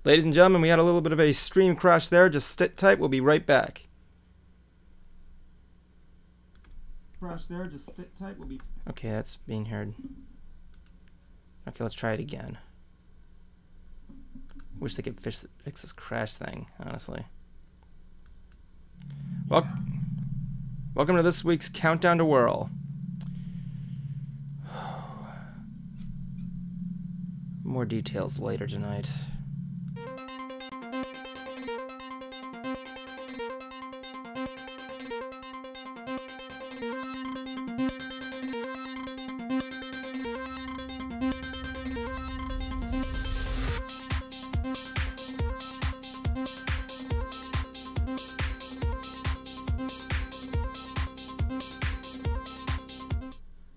Ladies and gentlemen, we had a little bit of a stream crash there. Just sit tight. We'll be right back. Crash there. Just sit tight. We'll be... Okay, that's being heard. Okay, let's try it again. Wish they could fix this crash thing, honestly. Well, welcome to this week's Countdown to Whirl. More details later tonight.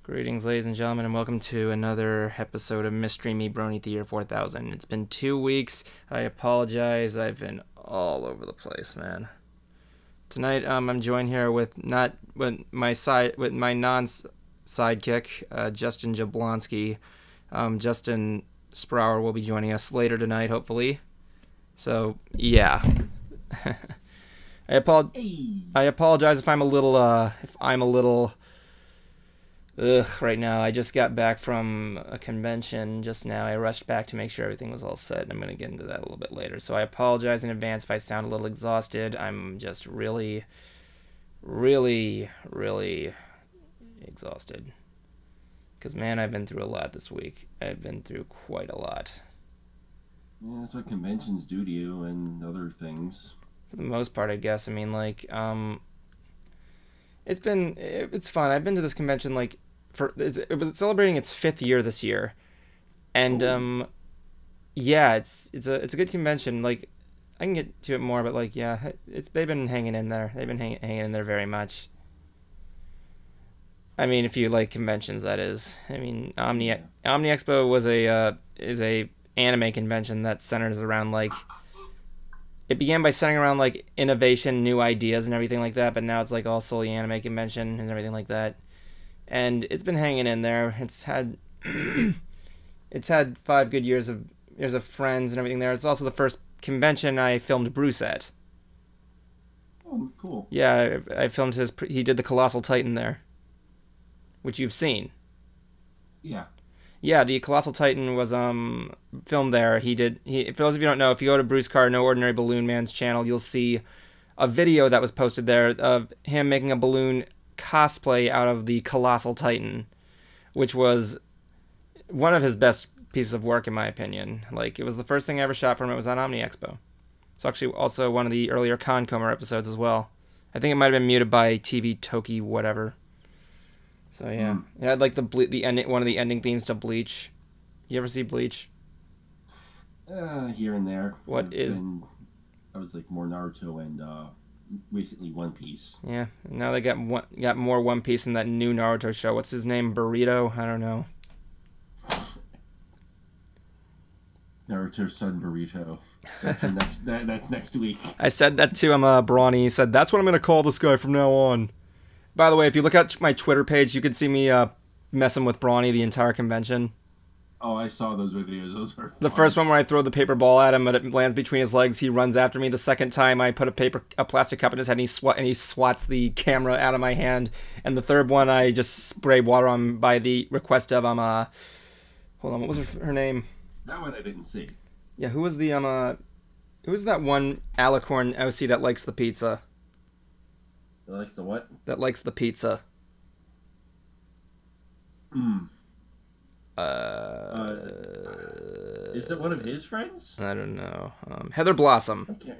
Greetings, ladies and gentlemen, and welcome to another episode of MySTREAMy Brony the Year 4000. It's been 2 weeks. I apologize. I've been all over the place, man. Tonight, I'm joined here with my non-sidekick, Justin Jablonski. Justin Sprower will be joining us later tonight, hopefully. So, yeah. I apologize if I'm a little right now. I just got back from a convention just now. I rushed back to make sure everything was all set, and I'm going to get into that a little bit later. So I apologize in advance if I sound a little exhausted. I'm just really, really, really exhausted. Because, man, I've been through a lot this week. I've been through quite a lot. Yeah, that's what conventions do to you and other things. For the most part, I guess. I mean, like, it's fun. I've been to this convention, like, it was celebrating its 5th year this year, and yeah, it's a good convention. Like, I can get to it more, but like, yeah, they've been hanging in there. They've been hanging in there very much. I mean, if you like conventions, that is. I mean, OMNI EXPO is a anime convention that centers around, like, it began by centering around, like, innovation, new ideas, and everything like that, but now it's, like, all solely anime convention and everything like that. And it's been hanging in there. It's had 5 good years of friends and everything there. It's also the first convention I filmed Bruce at. Oh, cool. Yeah, I filmed he did the Colossal Titan there, which you've seen. Yeah. Yeah, the Colossal Titan was filmed there. For those of you who don't know, if you go to Bruce Carr, No Ordinary Balloon Man's channel, you'll see a video that was posted there of him making a balloon cosplay out of the Colossal Titan, which was one of his best pieces of work in my opinion. Like, it was the first thing I ever shot from him. It was on OMNI EXPO. It's actually also one of the earlier Concomer episodes as well. I think it might have been muted by TV Toki whatever. So yeah, it had like one of the ending themes to Bleach. You ever see Bleach? Here and there. I was like more Naruto and recently One Piece. Yeah, now they got more One Piece in that new Naruto show. What's his name? Burrito? I don't know. Naruto's son Burrito. That's next week. I said that to him. Brony. He said that's what I'm gonna call this guy from now on. By the way, if you look at my Twitter page, you can see me messing with Brony the entire convention. Oh, I saw those videos. Those were fun. The first one where I throw the paper ball at him, but it lands between his legs. He runs after me. The second time, I put a plastic cup in his head, and he swats the camera out of my hand. And the third one, I just spray water on him by the request of hold on, what was her name? That one I didn't see. Yeah, who was that one Alicorn OC that likes the pizza? That likes the what? That likes the pizza. Is that one of his friends? I don't know. Heather Blossom. Okay.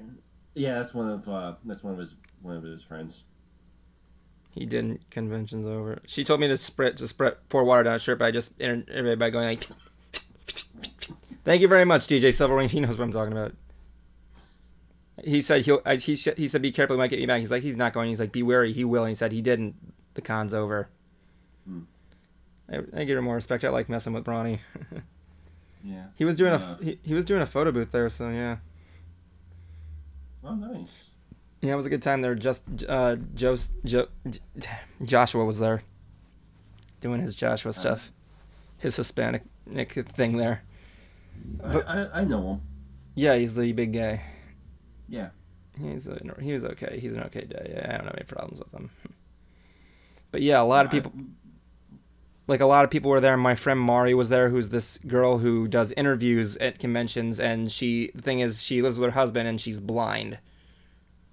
Yeah, that's one of his friends. He did conventions over. She told me to pour water down his shirt, but I just entered by going like. Thank you very much, DJ Silverwing. He knows what I'm talking about. He said he said be careful, he might get you back. He's like, he's not going. He's like, be wary, he will. And he said he didn't. The con's over. I give her more respect. I like messing with Brony. Yeah. He was doing he was doing a photo booth there, so yeah. Oh, nice. Yeah, it was a good time there. Joshua was there, doing his Joshua stuff, his Hispanic thing there. I know him. Yeah, he's the big guy. Yeah. He was okay. He's an okay guy. Yeah, I don't have any problems with him. But yeah, a lot of people were there. My friend Mari was there, who's this girl who does interviews at conventions, and the thing is, she lives with her husband and she's blind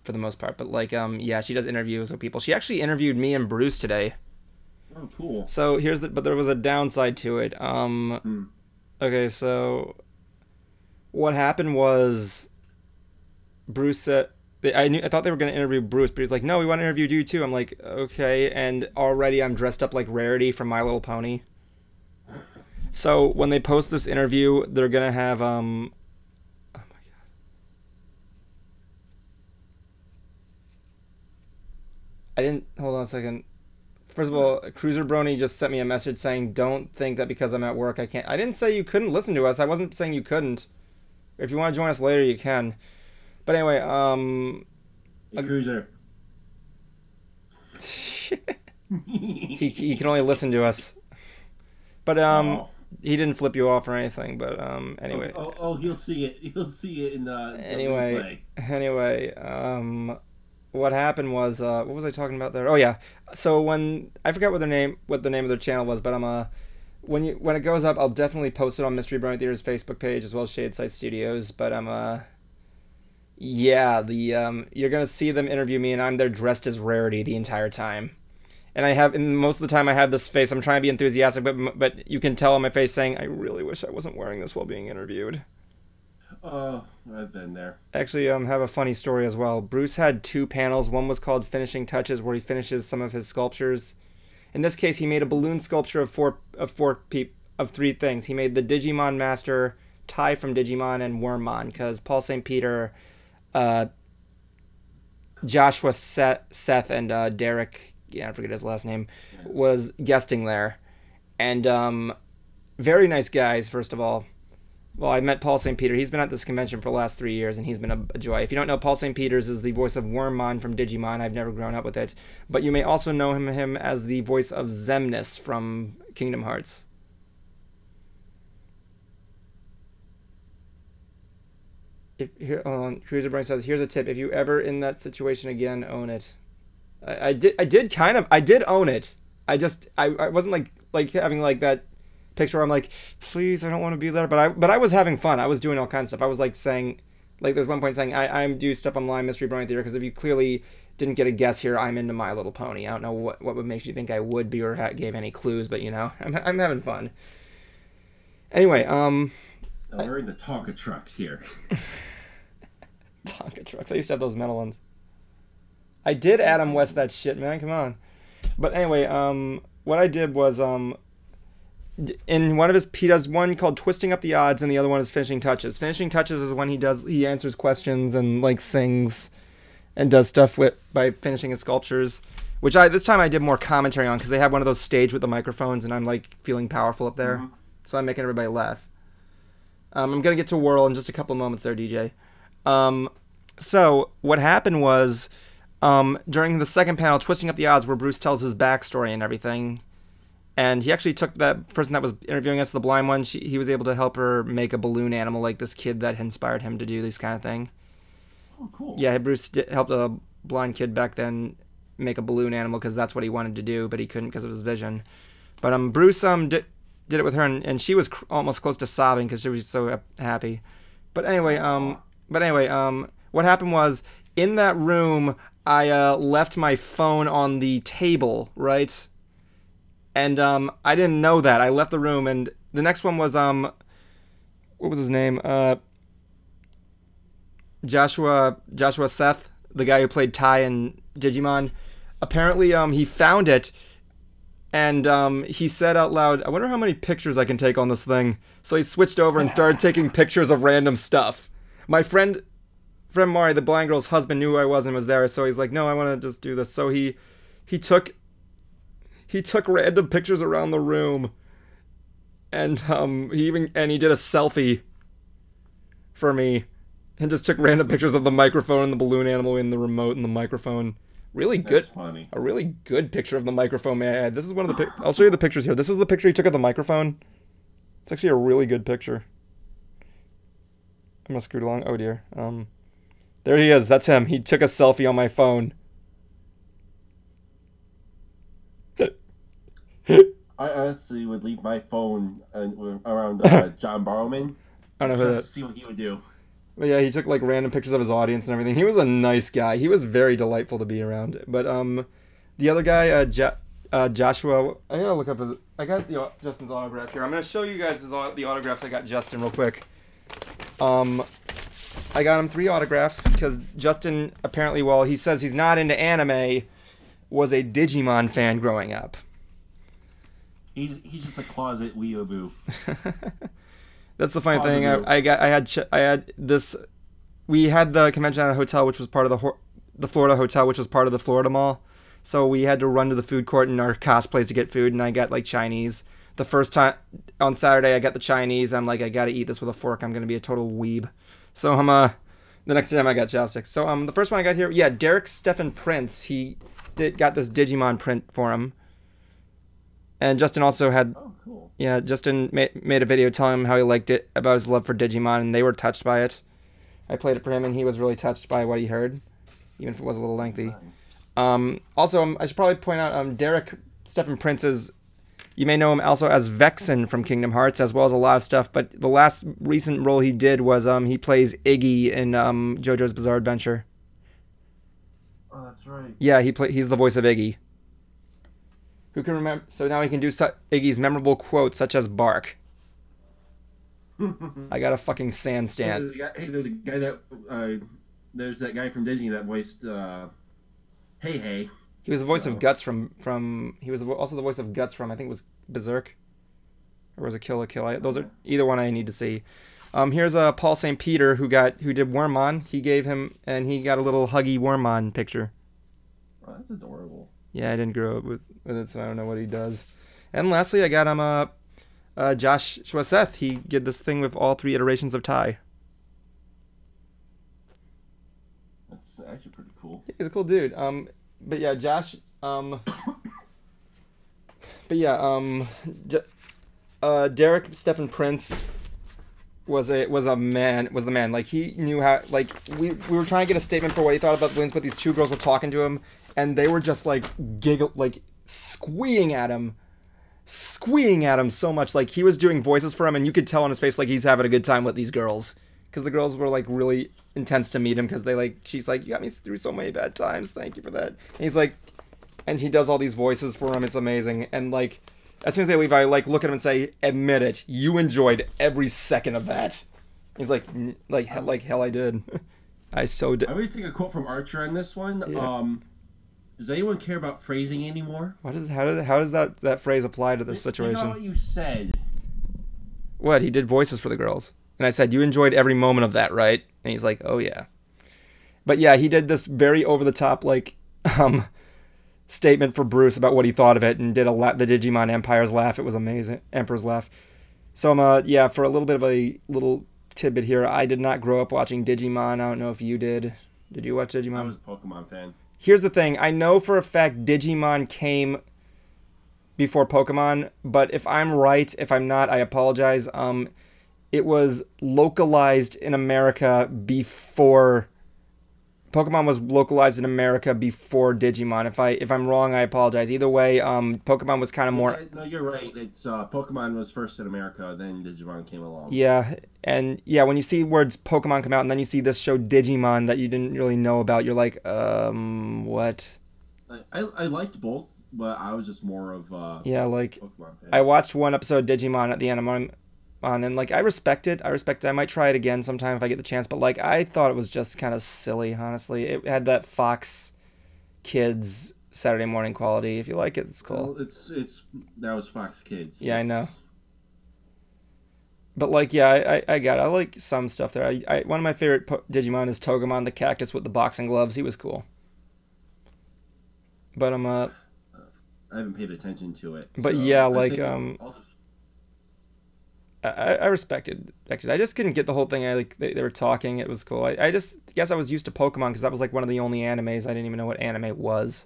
for the most part. But like, yeah, she does interviews with people. She actually interviewed me and Bruce today. Oh, cool. So but there was a downside to it. Okay, so what happened was Bruce said, I thought they were going to interview Bruce, but he's like, no, we want to interview you too. I'm like, okay, and already I'm dressed up like Rarity from My Little Pony. So when they post this interview, they're going to have, oh my God. Hold on a second. First of all, Cruiser Brony just sent me a message saying, don't think that because I'm at work I can't. I didn't say you couldn't listen to us. I wasn't saying you couldn't. If you want to join us later, you can. But anyway, hey, Cruiser. he can only listen to us. But he didn't flip you off or anything. But anyway. Oh, he'll see it. He'll see it in the anyway. Anyway, what happened was what was I talking about there? Oh yeah. So when I forgot what the name of their channel was, but when it goes up, I'll definitely post it on Mystery Brony Theater's Facebook page as well as Shadeside Studios. But yeah, you're gonna see them interview me, and I'm there dressed as Rarity the entire time. And most of the time I have this face. I'm trying to be enthusiastic, but you can tell on my face saying, I really wish I wasn't wearing this while being interviewed. Oh, I've been there. Actually, have a funny story as well. Bruce had 2 panels. One was called Finishing Touches, where he finishes some of his sculptures. In this case, he made a balloon sculpture of 3 things. He made the Digimon Master, Ty from Digimon, and Wormmon, because Paul St. Peter, Joshua Seth, and Derek, I forget his last name, was guesting there. And very nice guys, first of all. Well, I met Paul St. Peter. He's been at this convention for the last 3 years, and he's been a joy. If you don't know, Paul St. Peters is the voice of Wormmon from Digimon. I've never grown up with it. But you may also know him as the voice of Xemnas from Kingdom Hearts. Cruiser Brony says, here's a tip. If you ever in that situation again, own it. I did own it. I wasn't like having like that picture where I'm like, please, I don't want to be there, but I was having fun. I was doing all kinds of stuff. I was like saying, like there's one point saying I do stuff online Mystery Brony Theater, because if you clearly didn't get a guess here, I'm into My Little Pony. I don't know what would make you think I would be, or gave any clues, but you know, I'm having fun. Anyway, we're in the Tonka trucks here. Tonka trucks. I used to have those metal ones. I did Adam West that shit, man. Come on. But anyway, what I did was in one of he does one called Twisting Up the Odds, and the other one is Finishing Touches. Finishing Touches is when he answers questions and like sings and does stuff by finishing his sculptures, which this time I did more commentary on, because they have one of those stage with the microphones, and I'm like feeling powerful up there. Mm-hmm. So I'm making everybody laugh. I'm gonna get to Whirl in just a couple moments there, DJ. So what happened was during the second panel, Twisting Up the Odds, where Bruce tells his backstory and everything. And he actually took that person that was interviewing us, the blind one, he was able to help her make a balloon animal, like this kid that inspired him to do this kind of thing. Oh, cool. Yeah, Bruce helped a blind kid back then make a balloon animal, because that's what he wanted to do, but he couldn't because of his vision. But Bruce did it with her, and she was almost close to sobbing because she was so happy. But anyway, what happened was, in that room, I left my phone on the table, right? And I didn't know that. I left the room, and the next one was what was his name? Joshua Seth, the guy who played Ty in Digimon. Apparently, he found it, and he said out loud, "I wonder how many pictures I can take on this thing." So he switched over and started taking pictures of random stuff. My friend Mari, the blind girl's husband, knew who I was and was there, so he's like, "No, I want to just do this." So he took random pictures around the room, and he did a selfie for me, and just took random pictures of the microphone and the balloon animal and the remote and the microphone. Really good. That's funny. A really good picture of the microphone, may I add. This is one of the I'll show you the pictures here. This is the picture he took of the microphone. It's actually a really good picture. gonna scoot along. Oh dear. There he is. That's him. He took a selfie on my phone. I honestly would leave my phone around John Barrowman I don't know just to see what he would do. But yeah, he took like random pictures of his audience and everything. He was a nice guy. He was very delightful to be around. But the other guy, Joshua, I gotta look up his. I got Justin's autograph here. I'm gonna show you guys the autographs I got Justin real quick. I got him 3 autographs because Justin apparently, well, he says he's not into anime, was a Digimon fan growing up. He's just a closet weeaboo. That's the funny thing. I had this. We had the convention at a hotel, which was part of the Florida hotel, which was part of the Florida Mall. So we had to run to the food court in our cosplays to get food, and I got like Chinese. The first time on Saturday, I got the Chinese. I'm like, I gotta eat this with a fork. I'm gonna be a total weeb. So the next time I got chopsticks. So the first one I got here, yeah, Derek Stephen Prince. He got this Digimon print for him. And Justin also had, oh, cool. Yeah, Justin made a video telling him how he liked it, about his love for Digimon, and they were touched by it. I played it for him, and he was really touched by what he heard, even if it was a little lengthy. Nice. Also, I should probably point out, Derek Stephen Prince is, you may know him also as Vexen from Kingdom Hearts, as well as a lot of stuff, but the last recent role he did was he plays Iggy in JoJo's Bizarre Adventure. Oh, that's right. Yeah, he's the voice of Iggy. Who can remember? So now he can do Iggy's memorable quotes, such as "Bark." I got a fucking sand stand. There's that guy from Disney that voiced Hey Hey. He was the voice of Guts from. He was also the voice of Guts from, I think it was Berserk, or was it Kill la Kill? Those are either one I need to see. Here's Paul St. Peter who did Wormmon. He got a little huggy Wormmon picture. Oh, that's adorable. Yeah, I didn't grow up with it, so I don't know what he does. And lastly, I got him Josh Schwaseth. He did this thing with all 3 iterations of Tai. That's actually pretty cool. He's a cool dude. But yeah, Josh. Derek Stephen Prince was the man. Like, he knew how. Like, we were trying to get a statement for what he thought about balloons, but these 2 girls were talking to him, and they were just like squeeing at him so much. Like, he was doing voices for him, and you could tell on his face like he's having a good time with these girls, because the girls were like really intense to meet him, because she's like, you got me through so many bad times, thank you for that. And he's like, and he does all these voices for him. It's amazing. And like, as soon as they leave, I like look at him and say, admit it, you enjoyed every second of that. He's like hell I did. I so did. I'm going to take a quote from Archer on this one. Yeah. Does anyone care about phrasing anymore? How does that phrase apply to this situation? You know what you said. What? He did voices for the girls. And I said, you enjoyed every moment of that, right? And he's like, oh yeah. But yeah, he did this very over-the-top, like, statement for Bruce about what he thought of it, and did the Digimon Empire's laugh. It was amazing. Emperor's laugh. So yeah, for a little bit of a little tidbit here, I did not grow up watching Digimon. I don't know if you did. Did you watch Digimon? I was a Pokemon fan. Here's the thing. I know for a fact Digimon came before Pokemon, but if I'm right, if I'm not, I apologize. It was localized in America before Pokemon was localized in America before Digimon. If I'm wrong, I apologize. Either way, Pokemon was kind of more. No, you're right. It's Pokemon was first in America, then Digimon came along. Yeah, and yeah, when you see words Pokemon come out, and then you see this show Digimon that you didn't really know about, you're like, what? I liked both, but I was just more of yeah, like Pokemon fan. I watched one episode of Digimon at the end of and like I respect it. I might try it again sometime if I get the chance, but like I thought it was just kind of silly, honestly. It had that Fox Kids Saturday morning quality. If you like it, it's cool. Well, that was Fox Kids. Yeah, I know. But like, yeah, I like some stuff there. One of my favorite Digimon is Togemon, the cactus with the boxing gloves. He was cool. But I haven't paid attention to it. But so yeah, like I respected. Actually, I just couldn't get the whole thing. They were talking. It was cool. I just guess I was used to Pokemon because that was like one of the only animes I didn't even know what anime was.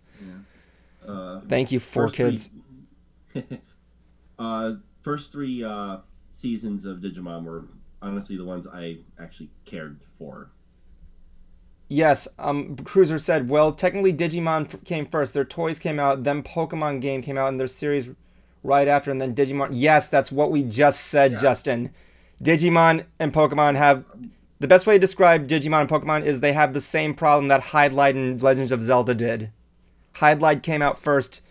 Yeah. Thank you, 4Kids. First 3 seasons of Digimon were honestly the ones I actually cared for. Yes, Cruiser said, well, technically Digimon came first. Their toys came out, then Pokemon game came out, and their series right after, and then Digimon. Yes, that's what we just said, Justin. Digimon and Pokemon have... The best way to describe Digimon and Pokemon is they have the same problem that Hydlide and Legends of Zelda did. Hydlide came out first,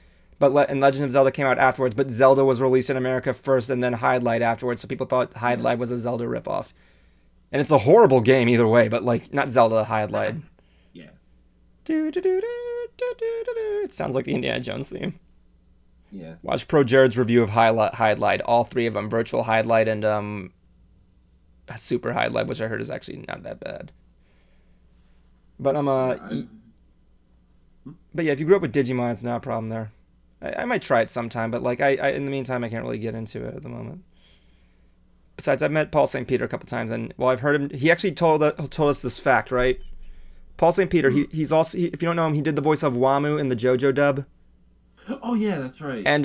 and Legend of Zelda came out afterwards, but Zelda was released in America first and then Hydlide afterwards, so people thought Hydlide was a Zelda ripoff. And it's a horrible game either way, but like, not Zelda, Hydlide. Yeah. It sounds like the Indiana Jones theme. Yeah. Watch Pro Jared's review of Hydlide, all three of them, Virtual Hydlide and Super Hydlide, which I heard is actually not that bad. But but yeah, if you grew up with Digimon, it's not a problem there. I might try it sometime, but like I in the meantime, I can't really get into it at the moment. Besides, I've met Paul St. Peter a couple times, and well, I've heard him. He actually told us this fact, right? Paul St. Peter. He's also, if you don't know him, he did the voice of Wamu in the JoJo dub. Oh yeah, that's right. And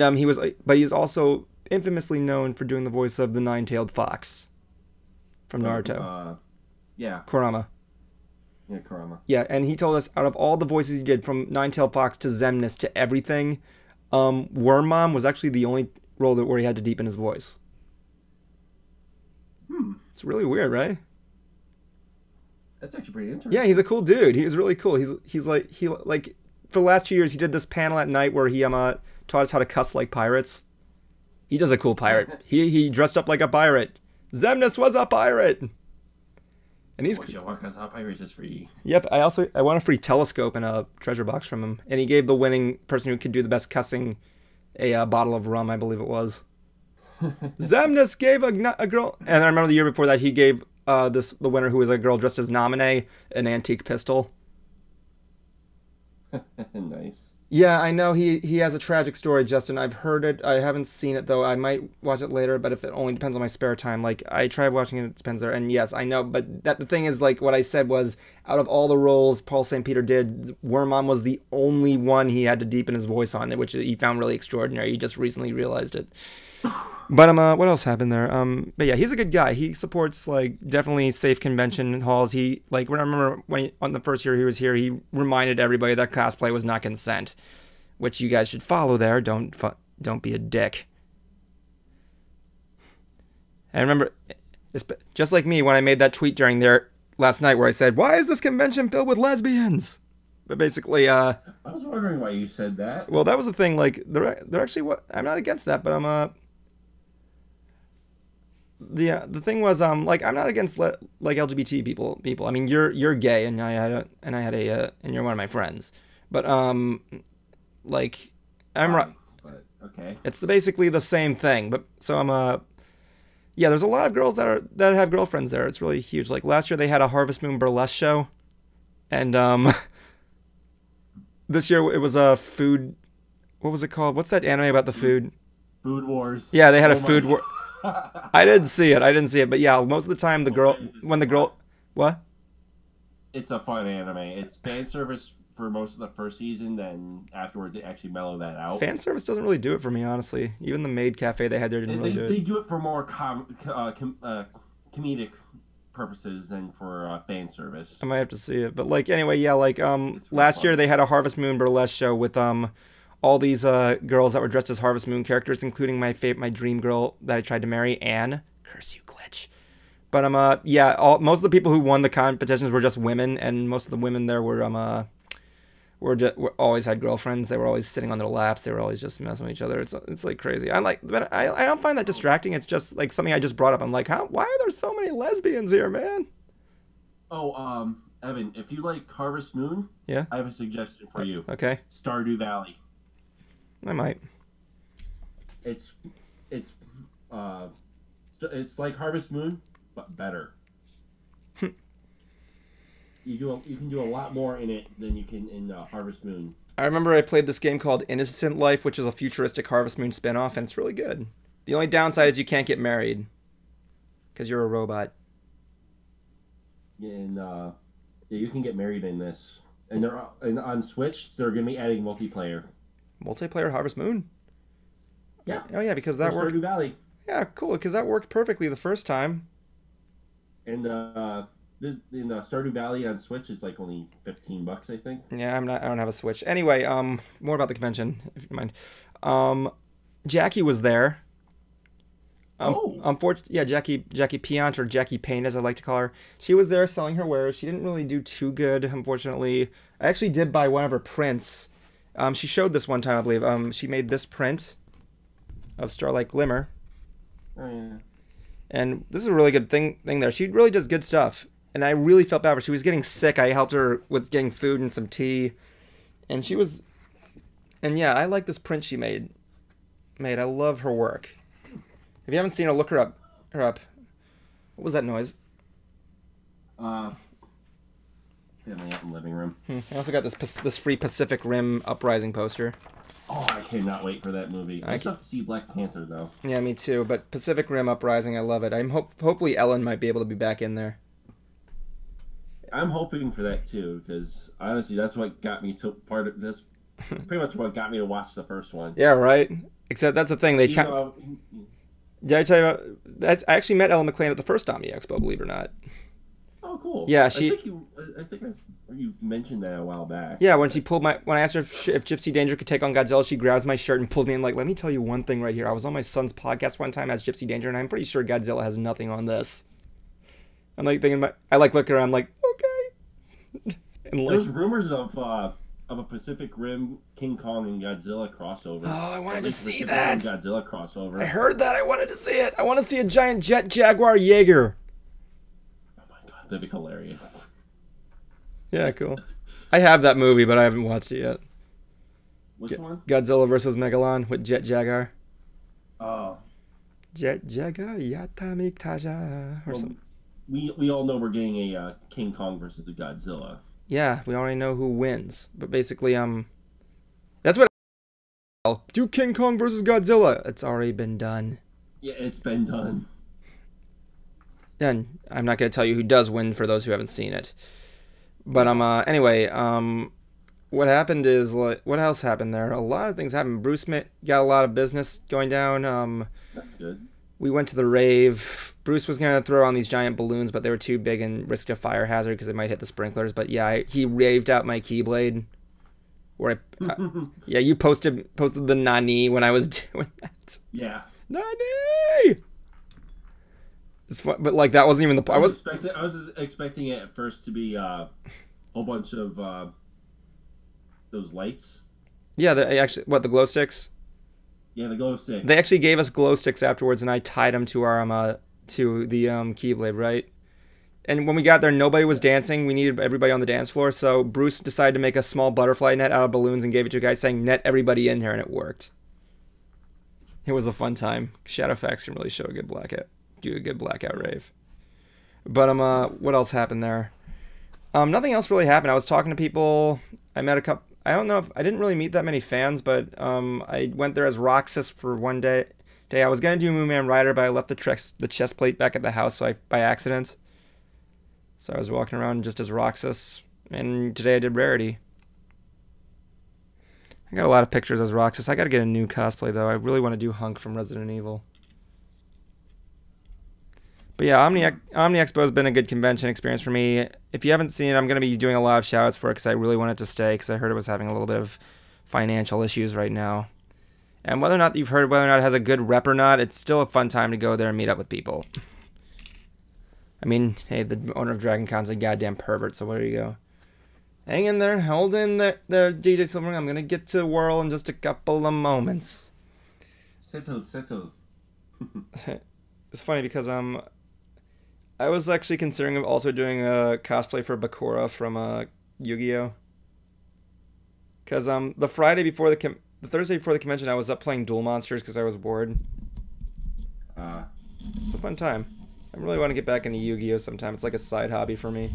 but he's also infamously known for doing the voice of the nine-tailed fox from Naruto. Yeah. Kurama. Yeah, Kurama. Yeah, and he told us out of all the voices he did, from Nine-Tailed Fox to Xemnas to everything, Wormmon was actually the only role where he had to deepen his voice. It's really weird, right? That's actually pretty interesting. Yeah, he's a cool dude. He's really cool. He's like for the last 2 years he did this panel at night where he taught us how to cuss like pirates. He does a cool pirate. He dressed up like a pirate. Xemnas was a pirate. And he's pirates is free. Yep, I won a free telescope and a treasure box from him, and he gave the winning person who could do the best cussing a bottle of rum, I believe it was. Xemnas gave a girl, and I remember the year before that he gave the winner, who was a girl dressed as Naminé, an antique pistol. Nice. Yeah, I know he has a tragic story, Justin. I've heard it. I haven't seen it, though. I might watch it later, but if it only depends on my spare time. Like, I tried watching it, it depends there. And yes, I know, but the thing is, like, what I said was, out of all the roles Paul St. Peter did, Wormmon was the only one he had to deepen his voice on, which he found really extraordinary. He just recently realized it. But what else happened there? But yeah, he's a good guy. He supports like definitely safe convention halls. He like when I remember on the first year he was here, he reminded everybody that cosplay was not consent, which you guys should follow there. Don't be a dick. And I remember, just like me, when I made that tweet during there last night where I said, "Why is this convention filled with lesbians?" But basically, I was wondering why you said that. Well, that was the thing. Like they're actually I'm not against that, but the thing was like I'm not against like LGBT people. I mean, you're gay and and you're one of my friends. But like I'm right. But okay. It's basically the same thing. But so yeah, there's a lot of girls that have girlfriends there. It's really huge. Like last year they had a Harvest Moon burlesque show, and this year it was a food. What was it called? What's that anime about the food? Food Wars. Yeah, they had a food war. I didn't see it, but yeah, most of the time what? It's a fun anime. It's fan service for most of the first season, then afterwards they actually mellow that out. Fan service doesn't really do it for me, honestly. Even the maid cafe they had there didn't really do it. They do it for more comedic purposes than for fan service. I might have to see it, but like anyway, yeah, like last year they had a Harvest Moon burlesque show with all these girls that were dressed as Harvest Moon characters, including my dream girl that I tried to marry, Anne. Curse you, glitch. But yeah, most of the people who won the competitions were just women, and most of the women there were always had girlfriends. They were always sitting on their laps. They were always just messing with each other. It's like crazy. But I don't find that distracting. It's just like something I just brought up. I'm like, why are there so many lesbians here, man? Oh, Evan, if you like Harvest Moon, yeah, I have a suggestion for you. Okay. Stardew Valley. I might. It's like Harvest Moon, but better. You can do a lot more in it than you can in Harvest Moon. I remember I played this game called Innocent Life, which is a futuristic Harvest Moon spinoff, and it's really good. The only downside is you can't get married because you're a robot. Yeah, and you can get married in this, and on Switch they're gonna be adding multiplayer. Multiplayer Harvest Moon? Yeah. Oh yeah, because that worked. Stardew Valley. Yeah, cool, because that worked perfectly the first time. And this in Stardew Valley on Switch is like only $15, I think. Yeah, I don't have a Switch. Anyway, more about the convention, if you don't mind. Jackie was there. Unfortunately, yeah, Jackie Piant, or Jackie Payne as I like to call her. She was there selling her wares. She didn't really do too good, unfortunately. I actually did buy one of her prints. She showed this one time, I believe. She made this print of Starlight Glimmer. Oh yeah. And this is a really good thing there. She really does good stuff. And I really felt bad for her. She was getting sick. I helped her with getting food and some tea. And she was... And yeah, I like this print she made. I love her work. If you haven't seen her, look her up. What was that noise? Family out in the living room. I also got this free Pacific Rim Uprising poster. Oh, I cannot wait for that movie. I still have to see Black Panther, though. Yeah, me too. But Pacific Rim Uprising, I love it. Hopefully Ellen might be able to be back in there. I'm hoping for that, too, because, honestly, that's what got me to part of this. Pretty much what got me to watch the first one. Yeah, right? Except that's the thing. Did I tell you about... I actually met Ellen McLean at the first OMNI EXPO, believe it or not. Oh, cool. Yeah, I think you mentioned that a while back. Yeah, when I asked her if Gypsy Danger could take on Godzilla, she grabs my shirt and pulls me in like, let me tell you one thing right here. I was on my son's podcast one time as Gypsy Danger, and I'm pretty sure Godzilla has nothing on this. I'm like thinking I like look around, I'm like, okay. And there's rumors of a Pacific Rim King Kong and Godzilla crossover. Oh, I wanted to see that. Godzilla crossover. I heard that. I wanted to see it. I want to see a giant jet Jaguar Jaeger. Oh my god, that'd be hilarious. Yeah, cool. I have that movie, but I haven't watched it yet. Which one? Godzilla vs. Megalon with Jet Jaguar. Oh. Jet Jaguar Yatami Taja or something. We all know we're getting a King Kong versus the Godzilla. Yeah, we already know who wins. But basically, that's what do King Kong versus Godzilla. It's already been done. Yeah, it's been done. And I'm not going to tell you who does win for those who haven't seen it. But anyway, what happened is, what else happened there? A lot of things happened. Bruce got a lot of business going down. That's good. We went to the rave. Bruce was going to throw on these giant balloons, but they were too big and risked a fire hazard because they might hit the sprinklers. But yeah, he raved out my Keyblade. Yeah, you posted the Nani when I was doing that. Yeah. Nani! It's fun, but like that wasn't even the... I was expecting it at first to be a whole bunch of those lights. Yeah, the glow sticks? Yeah, the glow sticks. They actually gave us glow sticks afterwards, and I tied them to our to the Keyblade, right? And when we got there, nobody was dancing. We needed everybody on the dance floor, so Bruce decided to make a small butterfly net out of balloons and gave it to a guy saying, net everybody in here, and it worked. It was a fun time. Shadowfax can really do a good blackout rave. But what else happened there? Nothing else really happened. I was talking to people. I met a couple... I don't know if... I didn't really meet that many fans, but I went there as Roxas for one day. I was going to do Moonman Rider, but I left the chest plate back at the house by accident. So I was walking around just as Roxas. And today I did Rarity. I got a lot of pictures as Roxas. I got to get a new cosplay, though. I really want to do Hunk from Resident Evil. But yeah, OMNI EXPO has been a good convention experience for me. If you haven't seen it, I'm going to be doing a lot of shoutouts for it because I really want it to stay because I heard it was having a little bit of financial issues right now. And whether or not you've heard whether or not it has a good rep or not, it's still a fun time to go there and meet up with people. I mean, hey, the owner of Dragon Con's a goddamn pervert, so there you go. Hang in there, hold in there, DJ Silverring. I'm going to get to Whirl in just a couple of moments. Settle. It's funny because I was actually considering also doing a cosplay for Bakura from Yu-Gi-Oh! Because the Thursday before the convention, I was up playing Duel Monsters because I was bored. It's a fun time. I really want to get back into Yu-Gi-Oh! Sometime. It's like a side hobby for me.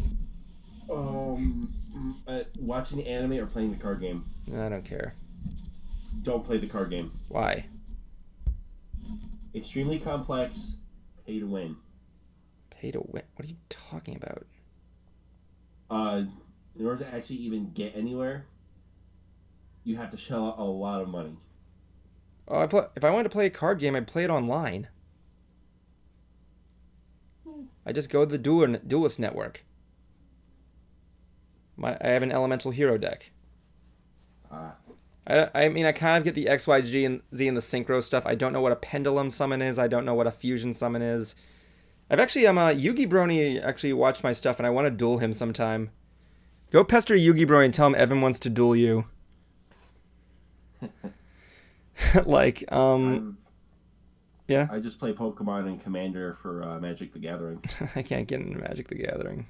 Watching anime or playing the card game? I don't care. Don't play the card game. Why? Extremely complex. Pay to win. Pay to win? What are you talking about? In order to actually even get anywhere, you have to shell out a lot of money. Oh, if I wanted to play a card game, I'd play it online. I just go to the Duelist Network. I have an Elemental Hero deck. I mean, I kind of get the X, Y, Z, and the Synchro stuff. I don't know what a Pendulum Summon is. I don't know what a Fusion Summon is. I've actually, Yugi Brony actually watched my stuff, and I want to duel him sometime. Go pester Yugi Brony and tell him Evan wants to duel you. Like, yeah. I just play Pokemon and Commander for Magic the Gathering. I can't get into Magic the Gathering.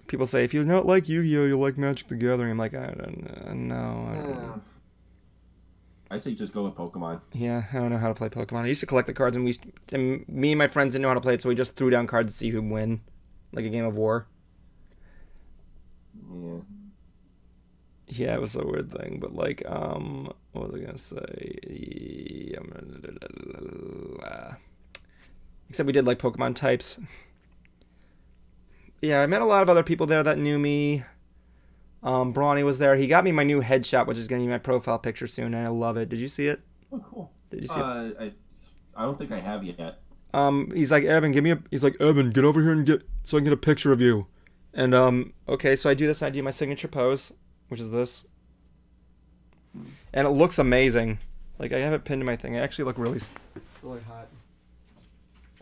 People say, if you don't like Yu-Gi-Oh, you like Magic the Gathering. I'm like, I don't know. I say just go with Pokemon. Yeah, I don't know how to play Pokemon. I used to collect the cards, and me and my friends didn't know how to play it, so we just threw down cards to see who'd win. Like a game of war. Yeah. Yeah, it was a weird thing, but like, what was I gonna say? Except we did like Pokemon types. Yeah, I met a lot of other people there that knew me. Brony was there. He got me my new headshot, which is gonna be my profile picture soon, and I love it. Did you see it? Oh, cool. Did you see it? I don't think I have yet. He's like, Evan, he's like, Evan, get over here and so I can get a picture of you. And, okay, so I do this, I do my signature pose, which is this. And it looks amazing. Like, I have it pinned to my thing. I actually look really hot.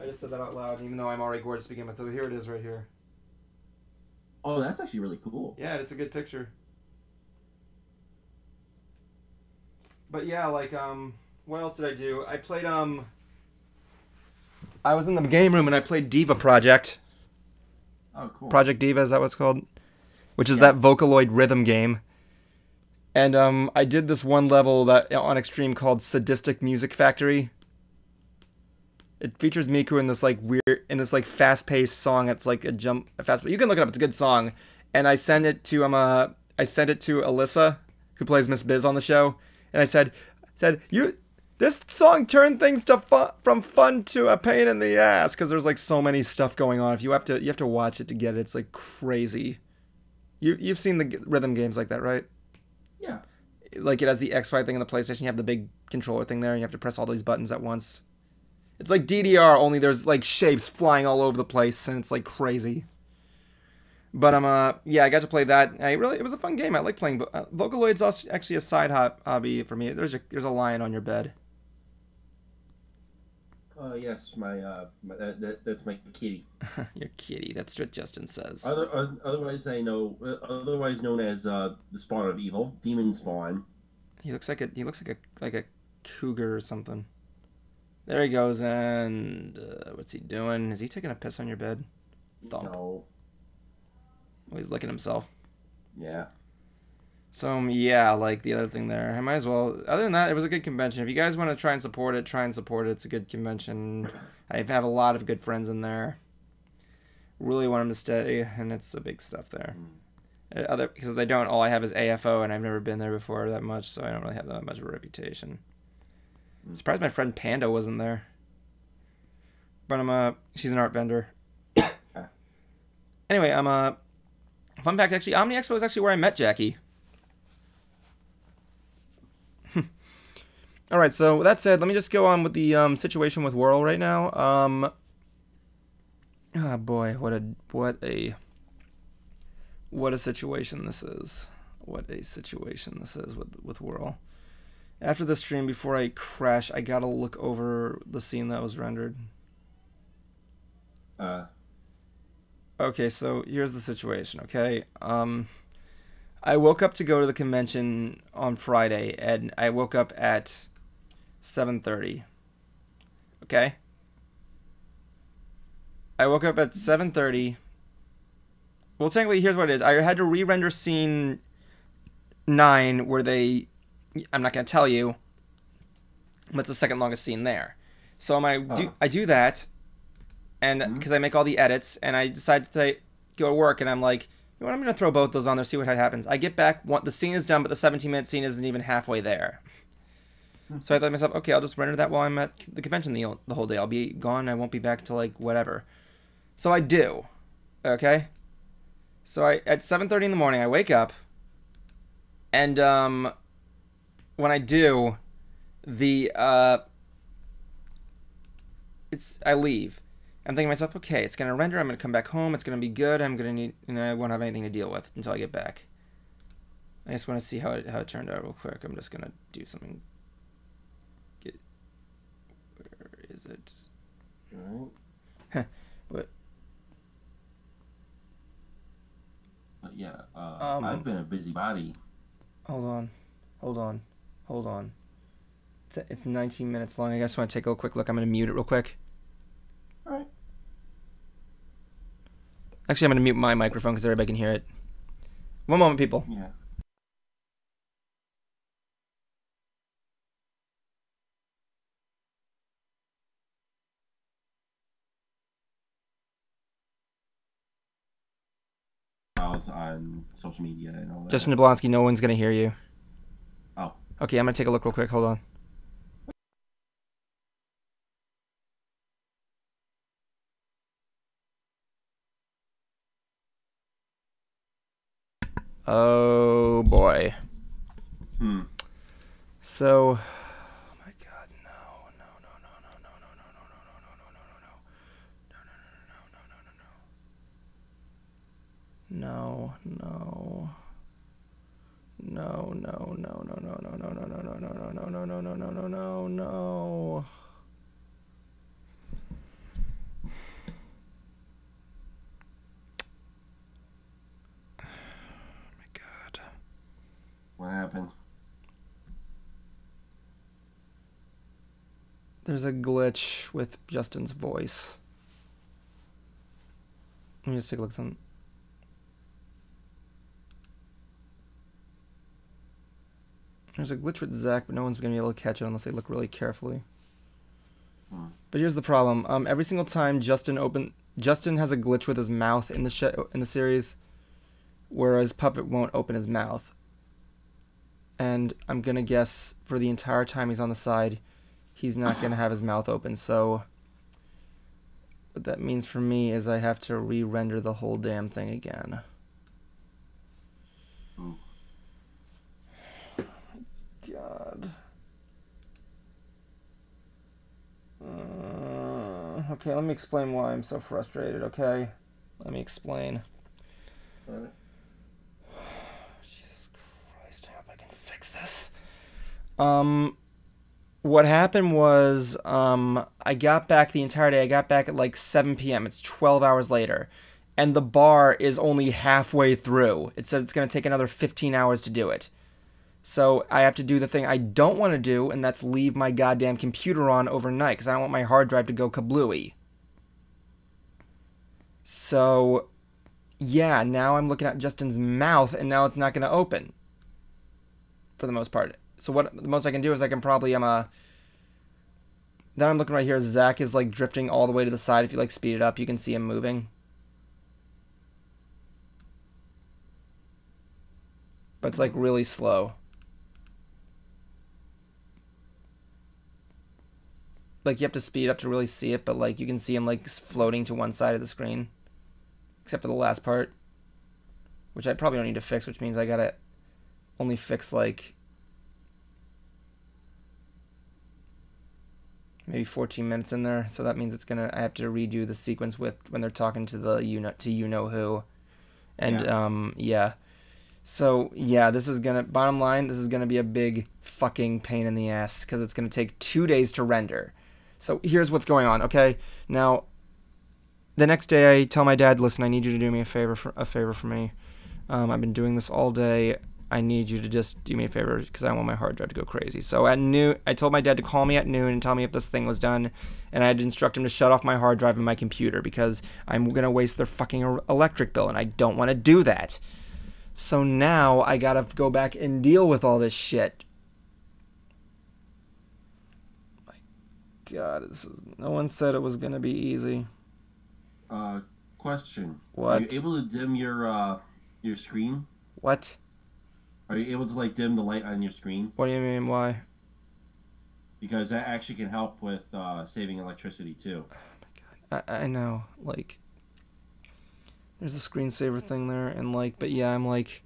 I just said that out loud, even though I'm already gorgeous to begin with. So here it is right here. Oh, that's actually really cool. Yeah, it's a good picture. But yeah, like, what else did I do? I played, I was in the game room and I played Diva Project. Oh, cool. Project Diva, is that what it's called? Which is that Vocaloid rhythm game. And I did this one level that on Extreme called Sadistic Music Factory. It features Miku in this like fast-paced song. It's like you can look it up. It's a good song. And I sent it to Alyssa, who plays Miss Biz on the show, and I said this song turned things from fun to a pain in the ass, because there's like so many stuff going on. If you have to watch it to get it. It's like crazy. You've seen the rhythm games like that, right? Yeah. Like it has the XY thing in the PlayStation. You have the big controller thing there, and you have to press all these buttons at once. It's like DDR, only there's like shapes flying all over the place, and it's like crazy. But yeah, I got to play that. It was a fun game. I like playing. Vocaloid's also actually a side hobby for me. There's a lion on your bed. Yes, that's my kitty. Your kitty. That's what Justin says. Otherwise known as the spawn of evil, demon spawn. He looks like a cougar or something. There he goes, and what's he doing? Is he taking a piss on your bed? Thump. No. Well, he's licking himself. Yeah. So, yeah, like the other thing there. I might as well. Other than that, it was a good convention. If you guys want to try and support it, It's a good convention. I have a lot of good friends in there. Really want them to stay, and it's a big stuff there. Because they don't. All I have is AFO, and I've never been there before that much, so I don't really have that much of a reputation. I'm surprised my friend Panda wasn't there. But she's an art vendor. Anyway, fun fact, actually, OMNI EXPO is actually where I met Jackie. All right, so with that said, let me just go on with the situation with Whirl right now. Oh boy, what a situation this is. What a situation this is with Whirl. After the stream, before I crash, I gotta look over the scene that was rendered. Okay, so here's the situation, okay? I woke up to go to the convention on Friday, and I woke up at 7:30. Okay? I woke up at 7:30. Well, technically, here's what it is. I had to re-render scene 9, where I'm not going to tell you, but it's the second longest scene there. So I do that, and because I make all the edits, and I decide to go to work, and I'm like, you know what, I'm going to throw both those on there, see what happens. I get back, the scene is done, but the 17-minute scene isn't even halfway there. So I thought to myself, okay, I'll just render that while I'm at the convention the whole day. I'll be gone, I won't be back until like whatever. So I do, okay? So at 7:30 in the morning, I wake up, and when I do, I leave. I'm thinking to myself, okay, it's gonna render. I'm gonna come back home. It's gonna be good. I'm gonna need, and I won't have anything to deal with until I get back. I just want to see how it turned out real quick. I'm just gonna do something. Where is it? All right. What? But yeah, I've been a busybody. Hold on. It's 19 minutes long. I just want to take a quick look. I'm gonna mute it real quick. All right. Actually, I'm gonna mute my microphone because everybody can hear it. One moment, people. Yeah. On social media and all that. Justin Jablonski, no one's gonna hear you. Oh. Okay, I'm gonna take a look real quick. Hold on. Oh boy. So, oh my God, no. What happened? There's a glitch with Justin's voice. Let me just take a look at something. There's a glitch with Zach, but no one's going to be able to catch it unless they look really carefully. But here's the problem. Every single time Justin has a glitch with his mouth in the series, whereas Puppet won't open his mouth. And I'm going to guess for the entire time he's on the side, he's not going to have his mouth open. So what that means for me is I have to re-render the whole damn thing again. God. Okay, let me explain why I'm so frustrated, okay? Let me explain. Right. Jesus Christ, I hope I can fix this. What happened was, I got back the entire day. I got back at like 7 p.m. It's 12 hours later. And the bar is only halfway through. It said it's going to take another 15 hours to do it. So I have to do the thing I don't want to do, and that's leave my goddamn computer on overnight, because I don't want my hard drive to go kablooey. So, yeah, now I'm looking at Justin's mouth, and now it's not going to open. For the most part. So what the most I can do is I can probably, then I'm looking right here, Zach is like drifting all the way to the side. If you like speed it up, you can see him moving. But it's like really slow. Like you have to speed up to really see it, but like you can see him like floating to one side of the screen. Except for the last part. Which I probably don't need to fix, which means I gotta only fix like maybe 14 minutes in there. So that means I have to redo the sequence with when they're talking to the you know who. And yeah. So yeah, this is bottom line, this is gonna be a big fucking pain in the ass because it's gonna take 2 days to render. So here's what's going on, okay? Now, the next day I tell my dad, listen, I need you to do me a favor for me. I've been doing this all day. I need you to just do me a favor because I don't want my hard drive to go crazy. So at noon, I told my dad to call me at noon and tell me if this thing was done. And I had to instruct him to shut off my hard drive and my computer because I'm going to waste their fucking electric bill and I don't want to do that. So now I got to go back and deal with all this shit. My God, no one said it was going to be easy. Question. What? Are you able to dim your screen? What? Are you able to like dim the light on your screen? What do you mean? Why? Because that actually can help with saving electricity too. Oh my God. I know. Like, there's a screensaver thing there, and like, but yeah, I'm like,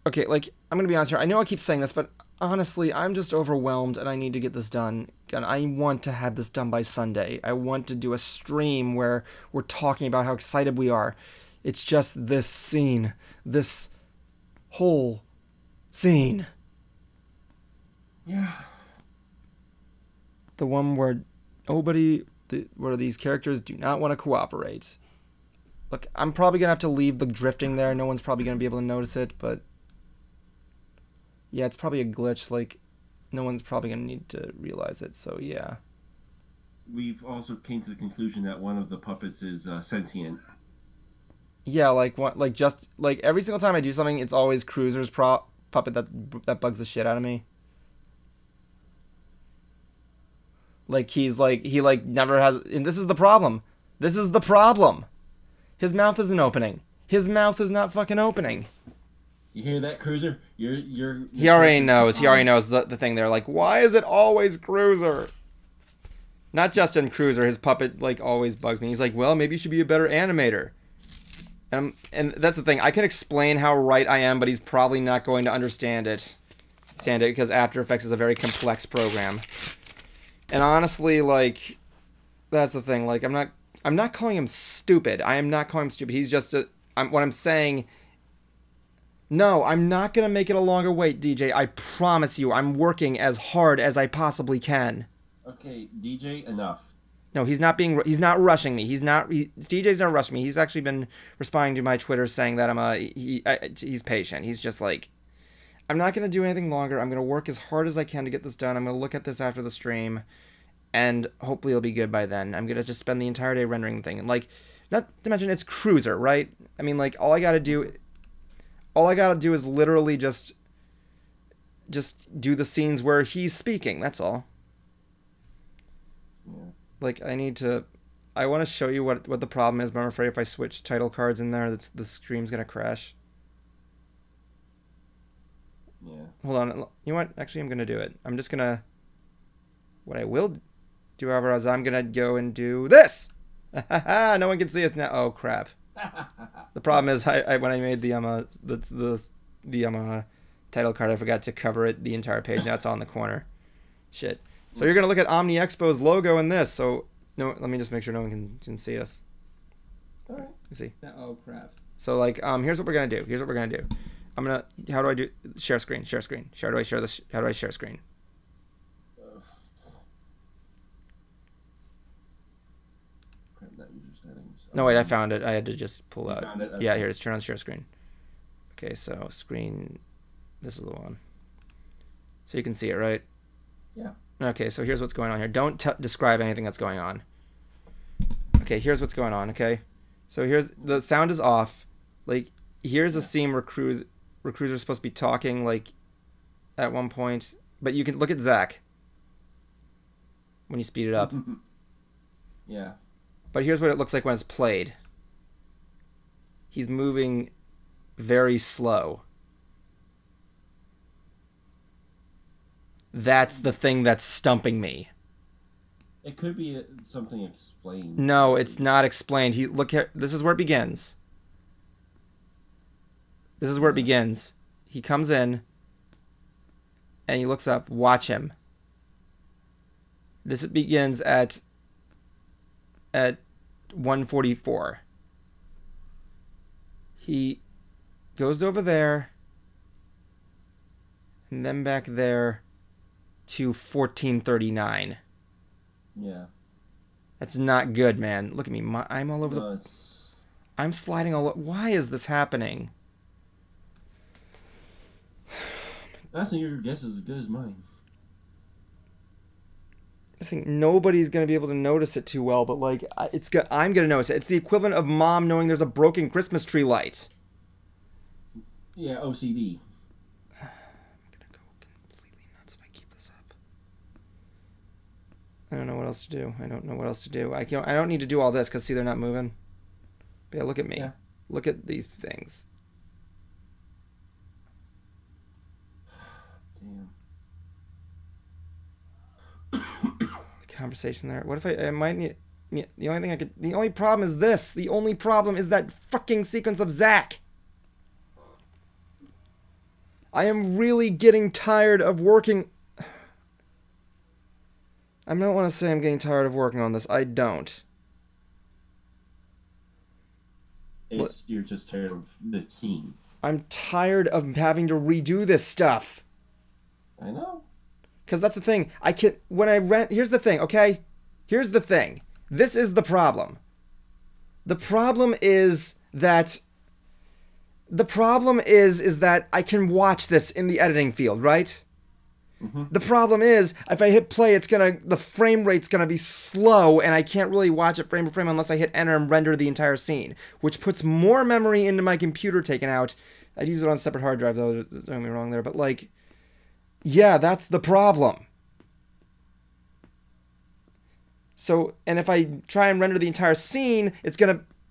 okay, like, I'm gonna be honest here. I know I keep saying this, but honestly, I'm just overwhelmed and I need to get this done. And I want to have this done by Sunday. I want to do a stream where we're talking about how excited we are. It's just this scene. This whole scene. Yeah. The one where where these characters do not want to cooperate. Look, I'm probably going to have to leave the drifting there. No one's probably going to be able to notice it, but... yeah, it's probably a glitch. Like, no one's probably going to need to realize it, so yeah. We've also came to the conclusion that one of the puppets is sentient. Yeah, like every single time I do something, it's always Cruiser's puppet that bugs the shit out of me. Like, he never has... and this is the problem. This is the problem. His mouth isn't opening. His mouth is not fucking opening. You hear that, Cruiser? You're he already knows. He already knows the thing there. Like, why is it always Cruiser? Not just in Cruiser. His puppet, like, always bugs me. He's like, well, maybe you should be a better animator. And that's the thing. I can explain how right I am, but he's probably not going to understand it. Because After Effects is a very complex program. And honestly, like, that's the thing. Like, I'm not calling him stupid. I am not calling him stupid. He's just what I'm saying. No, I'm not going to make it a longer wait, DJ. I promise you, I'm working as hard as I possibly can. Okay, DJ, enough. No, he's not rushing me. DJ's not rushing me. He's actually been responding to my Twitter saying that he's patient. He's just like, I'm not going to do anything longer. I'm going to work as hard as I can to get this done. I'm going to look at this after the stream, and hopefully it'll be good by then. I'm going to just spend the entire day rendering the thing. And, like, not to mention it's Cruiser, right? I mean, like, all I got to do is literally just do the scenes where he's speaking. That's all. Yeah. Like, I want to show you what the problem is, but I'm afraid if I switch title cards in there, the stream's going to crash. Yeah. Hold on. You know what? Actually, I'm going to do it. I'm just going to... what I will do, however, is I'm going to go and do this! No one can see us now. Oh, crap. The problem is, when I made the title card, I forgot to cover it the entire page. Now it's on the corner. Shit. So you're going to look at OMNI EXPO's logo in this. So, no, let me just make sure no one can see us. All right. You see? Oh, crap. So, like, here's what we're going to do. I'm going to... how do I do... share screen. How do I share this? How do I share screen? No, wait, I found it. I had to just pull out. Okay. Yeah, here it is. Turn on share screen. Okay, so screen... this is the one. So you can see it, right? Yeah. Okay, so here's what's going on here. Don't describe anything that's going on. Okay, here's what's going on, okay? So here's... the sound is off. Like, here's a scene where Cruiser's supposed to be talking, like, at one point. But you can look at Zach when you speed it up. Yeah. But here's what it looks like when it's played. He's moving very slow. That's the thing that's stumping me. It could be something explained. No, it's not explained. Look here. This is where it begins. This is where it begins. He comes in, and he looks up. Watch him. This begins at 1:44. He goes over there, and then back there to 14:39. Yeah. That's not good, man. Look at me. I'm all over I'm sliding all over. Why is this happening? I think your guess is as good as mine. I think nobody's going to be able to notice it too well, but, like, I'm going to notice it. It's the equivalent of Mom knowing there's a broken Christmas tree light. Yeah, OCD. I'm going to go completely nuts if I keep this up. I don't know what else to do. I don't need to do all this because, see, they're not moving. But yeah, look at me. Yeah. Look at these things. Damn. Conversation there. What if I might need... the only problem is this. The only problem is that fucking sequence of Zach. I am really getting tired of working. I don't want to say I'm getting tired of working on this. I don't. You're just tired of the scene. I'm tired of having to redo this stuff. I know. Because that's the thing. Here's the thing, okay? Here's the thing. This is the problem. The problem is that I can watch this in the editing field, right? Mm-hmm. The problem is, if I hit play, the frame rate's gonna be slow, and I can't really watch it frame for frame unless I hit enter and render the entire scene, which puts more memory into my computer taken out. I'd use it on a separate hard drive, though, don't get me wrong there, but like, yeah, that's the problem. So, and if I try and render the entire scene,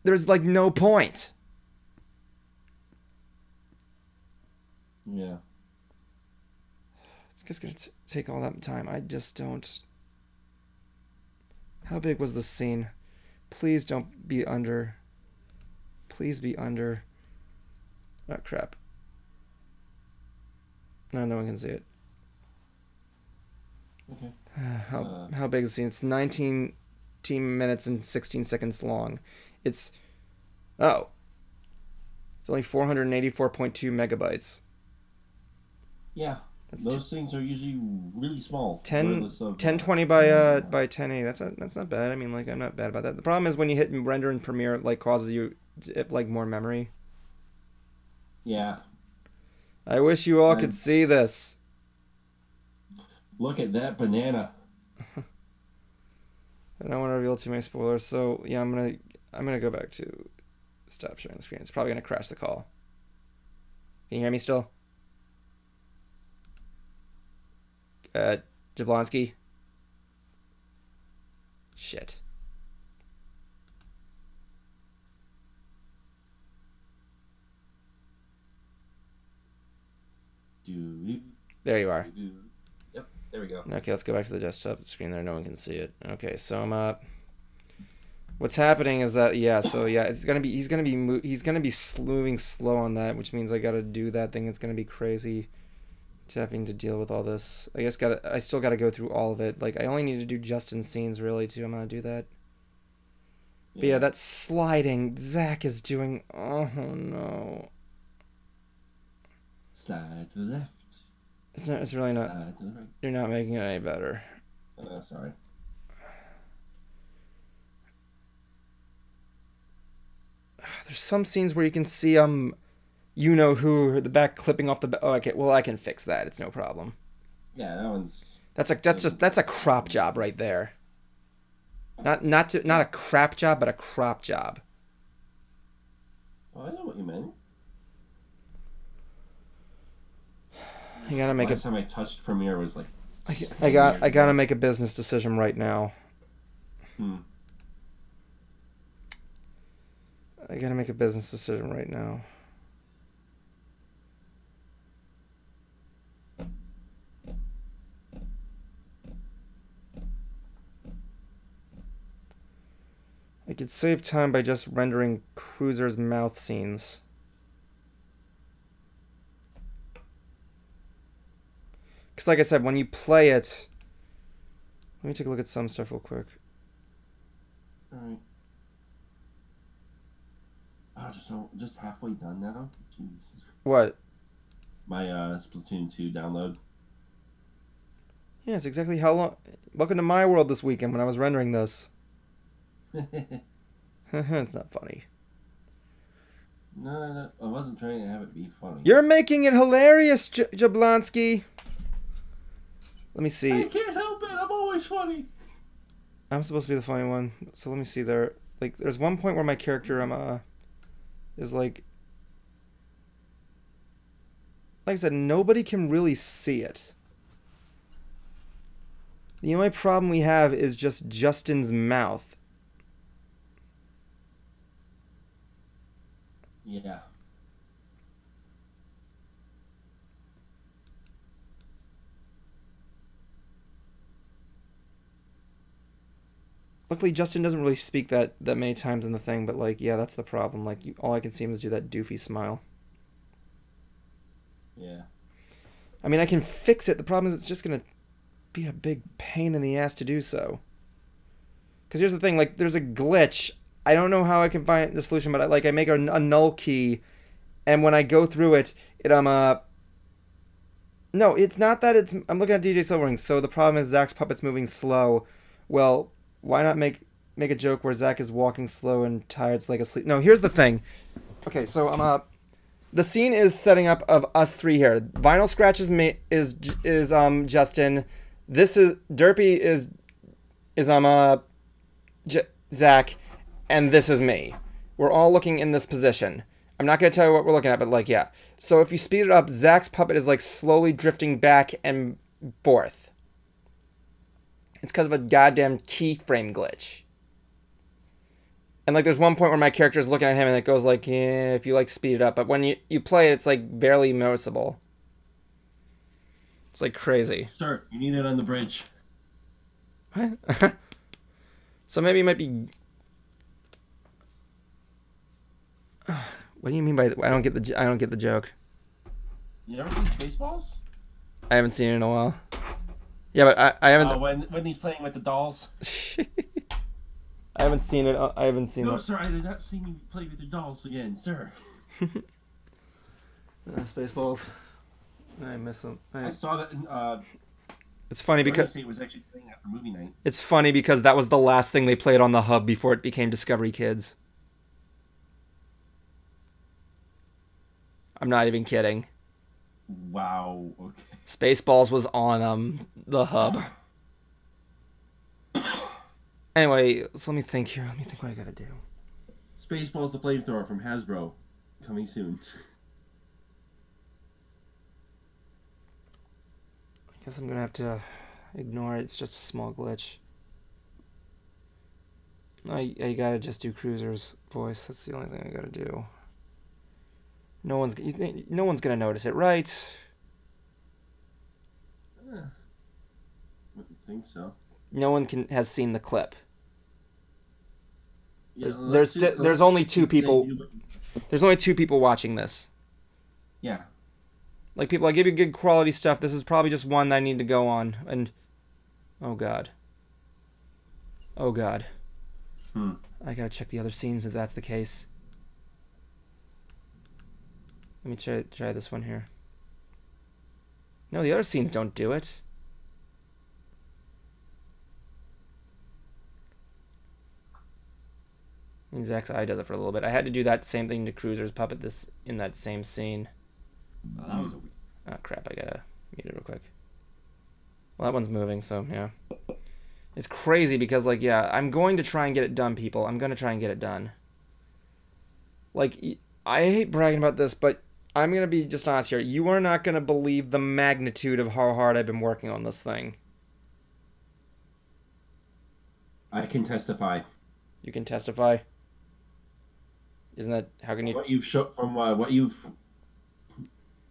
there's like no point. Yeah. It's just gonna take all that time. I just don't. How big was the scene? Please don't be under. Please be under. Oh, crap. No one can see it. Okay. How big is the scene? It's 19 minutes and 16 seconds long. It's only 484.2 megabytes. Yeah. Those things are usually really small. 1020 by 1080. That's not bad. I mean, like, I'm not bad about that. The problem is when you hit render in Premiere, it like causes you like more memory. Yeah. I wish you all could see this. Look at that banana. I don't want to reveal too many spoilers, so yeah, I'm gonna go back to stop sharing the screen. It's probably gonna crash the call. Can you hear me still? Jablonski? Shit. There you are. Yep, there we go. Okay, let's go back to the desktop screen there. No one can see it. Okay, so I'm up. What's happening is that he's gonna be moving slow on that, which means I gotta do that thing. It's gonna be crazy. Having to deal with all this. I still gotta go through all of it. Like, I only need to do Justin's scenes really too. I'm gonna do that. Yeah. But yeah, that sliding Zach is doing. Oh no. Slide to the left. It's really not. Slide to the right. You're not making it any better. Sorry. There's some scenes where you can see you know who, the back clipping off the. Oh, okay. Well, I can fix that. It's no problem. Yeah, that one's. That's a crop job right there. Not a crap job, but a crop job. Oh, I know what you meant. You gotta make Last time I touched Premiere was like. I gotta make a business decision right now. I gotta make a business decision right now. I could save time by just rendering Cruiser's mouth scenes. Because like I said, when you play it... Let me take a look at some stuff real quick. Alright. Oh, just halfway done now? Jeez. What? My Splatoon 2 download. Yeah, it's exactly how long... Welcome to my world this weekend when I was rendering this. It's not funny. No, I wasn't trying to have it be funny. You're making it hilarious, Jablonski. Let me see. I can't help it. I'm always funny. I'm supposed to be the funny one. So let me see there. Like, there's one point where my character is like I said, nobody can really see it. The only problem we have is just Justin's mouth. Yeah. Luckily, Justin doesn't really speak that many times in the thing, but, like, yeah, that's the problem. Like, all I can see him is do that doofy smile. Yeah. I mean, I can fix it. The problem is it's just going to be a big pain in the ass to do so. Because here's the thing, like, there's a glitch. I don't know how I can find the solution, but I make a null key, and when I go through it, no, it's not that it's... I'm looking at DJ Silverwing, so the problem is Zach's puppet's moving slow. Well, why not make a joke where Zach is walking slow and tired, it's like asleep? No, here's the thing. Okay, so the scene is setting up of us three here. Vinyl Scratch is Justin. This is Derpy is Zach, and this is me. We're all looking in this position. I'm not going to tell you what we're looking at, but like, yeah. So if you speed it up, Zach's puppet is like slowly drifting back and forth. It's because of a goddamn keyframe glitch. And like there's one point where my character is looking at him and it goes like, yeah, if you like speed it up. But when you play it, it's like barely noticeable. It's like crazy. Sir, you need it on the bridge. What? So maybe it might be... What do you mean by... I don't get the joke. You never seen Spaceballs? I haven't seen it in a while. Yeah, but I haven't... When he's playing with the dolls? I haven't seen it. I haven't seen it. No, sir, I did not see you play with your dolls again, sir. Spaceballs. I miss them. I saw that in... It's funny because... It was actually playing that for movie night. It's funny because that was the last thing they played on the hub before it became Discovery Kids. I'm not even kidding. Wow, okay. Spaceballs was on the hub. Anyway, so let me think here. Let me think what I gotta do. Spaceballs the flamethrower from Hasbro. Coming soon. I guess I'm gonna have to ignore it. It's just a small glitch. I gotta just do Cruiser's voice. That's the only thing I gotta do. No one's gonna notice it, right? I wouldn't think so. No one has seen the clip. Yeah, there's only two people. There's only two people watching this. Yeah. Like, people, I give you good quality stuff. This is probably just one that I need to go on. And, oh god. Oh god. I gotta check the other scenes if that's the case. Let me try this one here. No, the other scenes don't do it. I mean, Zach's eye does it for a little bit. I had to do that same thing to Cruiser's puppet in that same scene. Oh, that was a... Oh crap, I gotta mute it real quick. Well, that one's moving, so yeah. It's crazy because, like, yeah, I'm going to try and get it done, people. I'm gonna try and get it done. Like, I hate bragging about this, but I'm gonna be just honest here. You are not gonna believe the magnitude of how hard I've been working on this thing. I can testify. You can testify? Isn't that... How can you... What you've shown... From what you've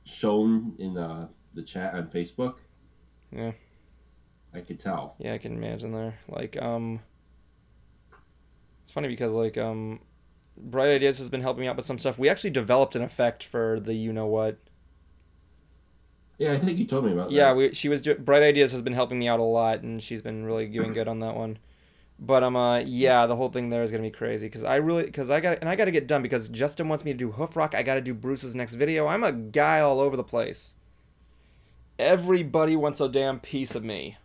shown in the chat on Facebook... Yeah. I could tell. Yeah, I can imagine there. Like, it's funny because, like, Bright Ideas has been helping me out with some stuff. We actually developed an effect for the you-know-what. Yeah, I think you told me about that. Yeah, Bright Ideas has been helping me out a lot, and she's been really doing good on that one. But, yeah, the whole thing there is going to be crazy, because I got to get done, because Justin wants me to do Hoof Rock, I got to do Bruce's next video. I'm a guy all over the place. Everybody wants a damn piece of me.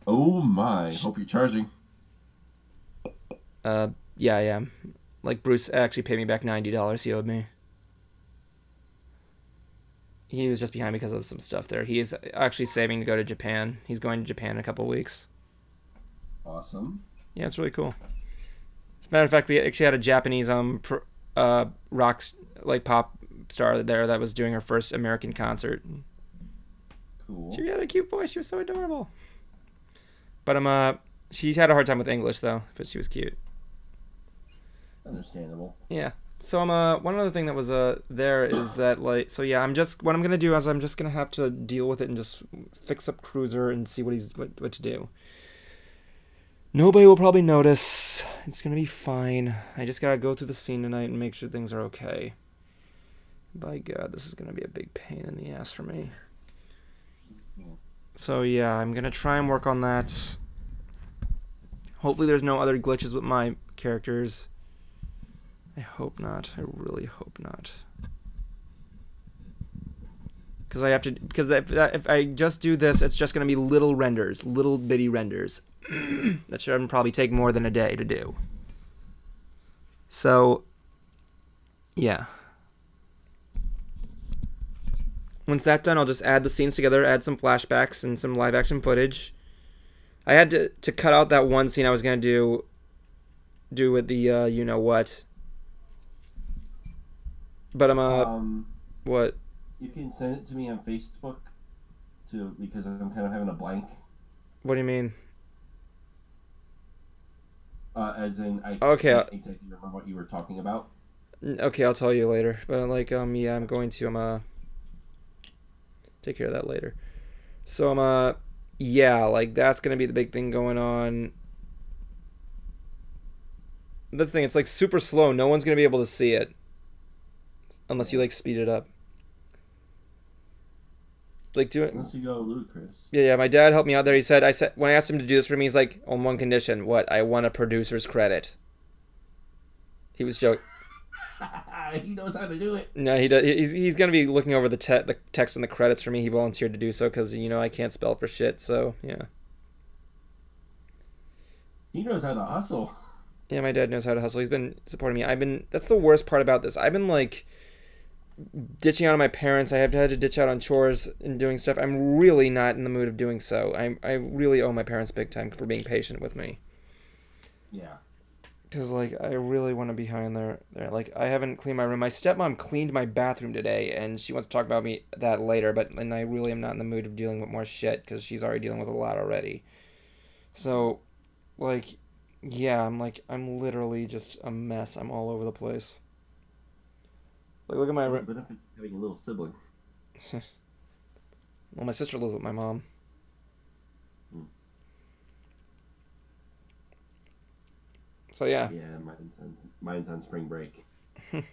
Oh my, hope you're charging. Yeah, I am. Like, Bruce actually paid me back $90 he owed me. He was just behind because of some stuff there. He is actually saving to go to Japan. He's going to Japan in a couple weeks. Awesome. Yeah, it's really cool. As a matter of fact, we actually had a Japanese rock, like, pop star there that was doing her first American concert. Cool. She had a cute voice. She was so adorable. But she had a hard time with English though, but she was cute. Understandable. Yeah. So one other thing that was there is that, like, so yeah, what I'm gonna do is I'm just gonna have to deal with it and just fix up Cruiser and see what to do. Nobody will probably notice. It's gonna be fine. I just gotta go through the scene tonight and make sure things are okay. By God, this is gonna be a big pain in the ass for me. So yeah, I'm gonna try and work on that. Hopefully there's no other glitches with my characters. I hope not. I really hope not. Because I have to. Because if I just do this, it's just gonna be little renders, little bitty renders. That should probably take more than a day to do. So, yeah. Once that's done, I'll just add the scenes together, add some flashbacks and some live action footage. I had to cut out that one scene I was gonna do with the you know what. But I'm what? You can send it to me on Facebook because I'm kind of having a blank. What do you mean? As in, I can't exactly remember what you were talking about. Okay, I'll tell you later. But like, yeah, I'm going to take care of that later. So yeah, like that's gonna be the big thing going on. The thing, it's like super slow. No one's gonna be able to see it unless you like speed it up. Like doing. Unless you go ludicrous. Yeah. My dad helped me out there. He said, when I asked him to do this for me, he's like, on one condition. What? I want a producer's credit. He was joking. He knows how to do it. No, he does. He's gonna be looking over the text and the credits for me. He volunteered to do so because I can't spell for shit. So yeah. He knows how to hustle. Yeah, my dad knows how to hustle. He's been supporting me. That's the worst part about this. I've been like ditching out on my parents. I have had to ditch out on chores and doing stuff. I'm really not in the mood of doing so. I really owe my parents big time for being patient with me. Yeah. Because, like, I really want to be high in there. Like, I haven't cleaned my room. My stepmom cleaned my bathroom today, and she wants to talk about that later, and I really am not in the mood of dealing with more shit, because she's already dealing with a lot already. So, like, yeah, I'm literally just a mess. I'm all over the place. Like, look at my room. But if it's having a little sibling. Well, my sister lives with my mom. So yeah. Yeah, mine's on spring break. So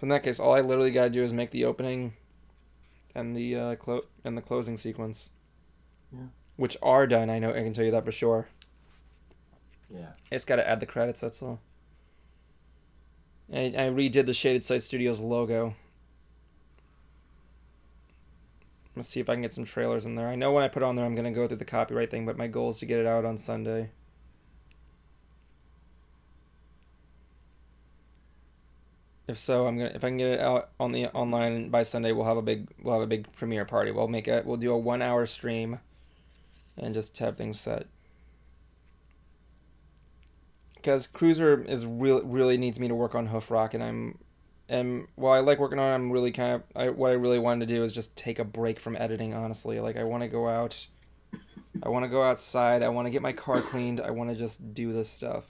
in that case, all I literally gotta do is make the opening and the closing sequence. Yeah. Which are done. I can tell you that for sure. Yeah. I just gotta add the credits. That's all. I redid the Shaded Sight Studios logo. Let's see if I can get some trailers in there. I know when I put it on there, I'm gonna go through the copyright thing, but my goal is to get it out on Sunday. If so, if I can get it out on the online by Sunday, we'll have a big premiere party. We'll do a 1-hour stream, and just have things set. Because Cruiser really needs me to work on Hoof Rock, and while I like working on it, I'm really what I really wanted to do is just take a break from editing, honestly. Like, I want to go out. I want to go outside. I want to get my car cleaned. I want to just do this stuff.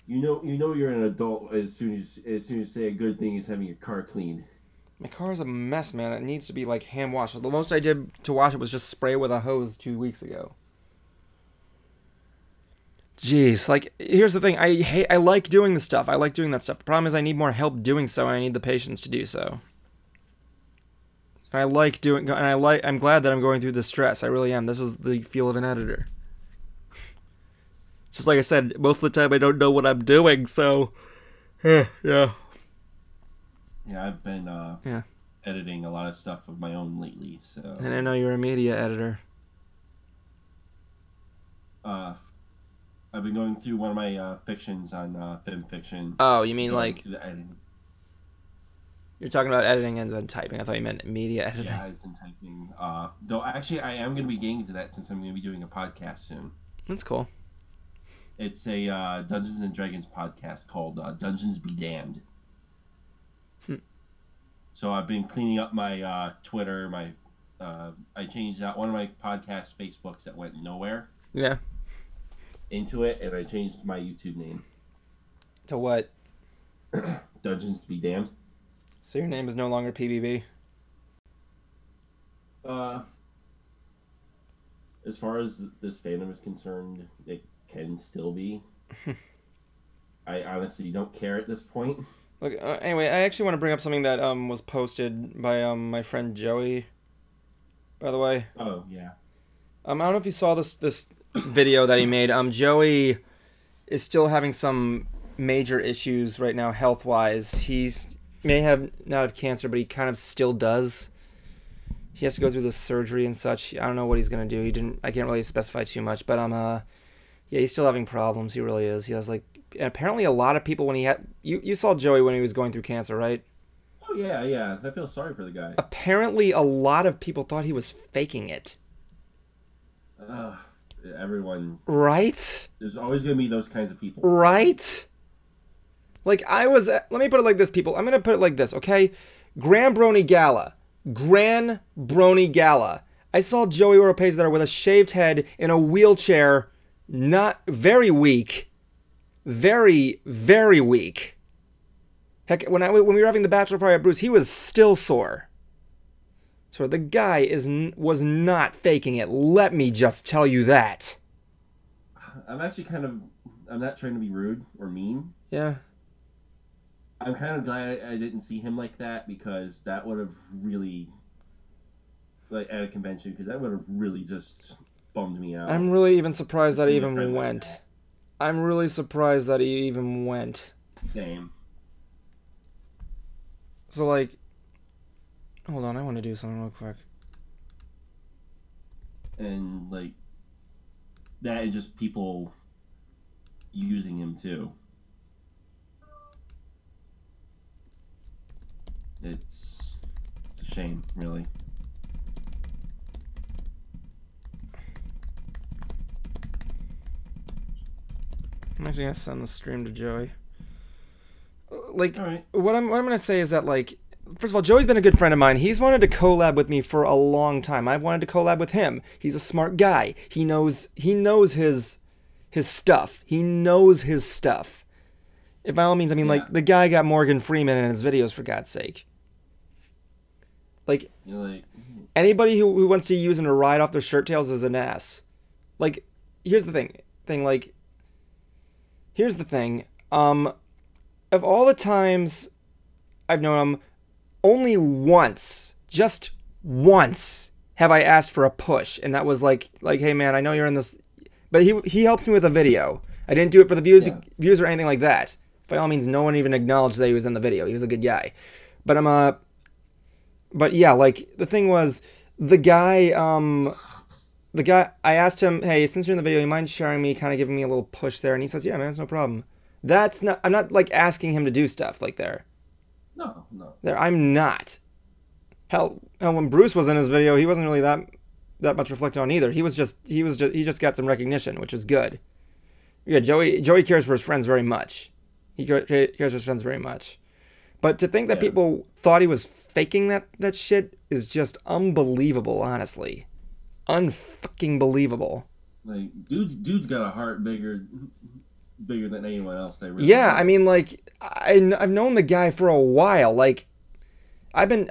You know you're an adult as soon as you say a good thing is having your car cleaned. My car is a mess, man. It needs to be, like, hand washed. The most I did to wash it was just spray with a hose 2 weeks ago. Jeez, like, here's the thing. I like doing this stuff. I like doing that stuff. The problem is I need more help doing so, and I need the patience to do so. And I'm glad that I'm going through this stress. I really am. This is the feel of an editor. Just like I said, most of the time I don't know what I'm doing, so yeah. Yeah, I've been editing a lot of stuff of my own lately, so. And I know you're a media editor. I've been going through one of my fictions on Film Fiction. Oh, you mean like you're talking about editing and then typing? I thought you meant media editing. Yeah, as in typing. Though actually, I am going to be getting into that since I'm going to be doing a podcast soon. That's cool. It's a Dungeons and Dragons podcast called Dungeons Be Damned. So I've been cleaning up my Twitter. I changed out one of my podcast Facebooks that went nowhere. Yeah. Into it, and I changed my YouTube name. To what? Dungeons Be Damned. So your name is no longer PBB? As far as this fandom is concerned, it can still be. I honestly don't care at this point. Look, anyway, I actually want to bring up something that was posted by my friend Joey. By the way. Oh yeah. I don't know if you saw this video that he made. Joey is still having some major issues right now health wise. He's may have not have cancer, but he kind of still does. He has to go through the surgery and such. I don't know what he's gonna do. He didn't. I can't really specify too much, but yeah, he's still having problems. He really is. He has like, and apparently a lot of people when he had you saw Joey when he was going through cancer, right? Oh yeah, yeah. I feel sorry for the guy. Apparently a lot of people thought he was faking it. Everyone. Right? There's always gonna be those kinds of people. Right? Like let me put it like this, people. I'm gonna put it like this, okay? Grand Brony Gala. I saw Joey Oropeza there with a shaved head in a wheelchair, not very weak. Very, very weak. Heck, when we were having the bachelor party at Bruce, he was still sore. So the guy was not faking it. Let me just tell you that. I'm actually I'm not trying to be rude or mean. Yeah. I'm kind of glad I didn't see him like that, because that would have really, like, at a convention, because that would have really just bummed me out. I'm really even surprised that he even went. I'm really surprised that he even went. Same. So, like, hold on, I want to do something real quick. And, like, that and just people using him, too. It's a shame, really. I'm actually gonna send the stream to Joey. Like, right. what I'm gonna say is that, like, first of all, Joey's been a good friend of mine. He's wanted to collab with me for a long time. I've wanted to collab with him. He's a smart guy. He knows his stuff. He knows his stuff. If by all means, I mean, like, the guy got Morgan Freeman in his videos, for God's sake. Like, anybody who wants to use him to ride off their shirt tails is an ass. Like, here's the thing. Here's the thing. Of all the times I've known him, only once, just once, have I asked for a push, and that was like, hey man, I know you're in this, but he helped me with a video. I didn't do it for the views or anything like that. By all means, no one even acknowledged that he was in the video. He was a good guy, but yeah, like, the thing was, the guy, I asked him, hey, since you're in the video, you mind sharing me, kind of giving me a little push there? And he says, yeah, man, it's no problem. I'm not, like, asking him to do stuff, like, there. No. I'm not. Hell, when Bruce was in his video, he wasn't really that much reflected on either. He just got some recognition, which is good. Yeah, Joey cares for his friends very much. He cares for his friends very much. But to think that people thought he was faking that shit is just unbelievable, honestly. Unfucking believable. Like, dude's got a heart bigger than anyone else. They really yeah, I mean, like, I've known the guy for a while. Like, I've been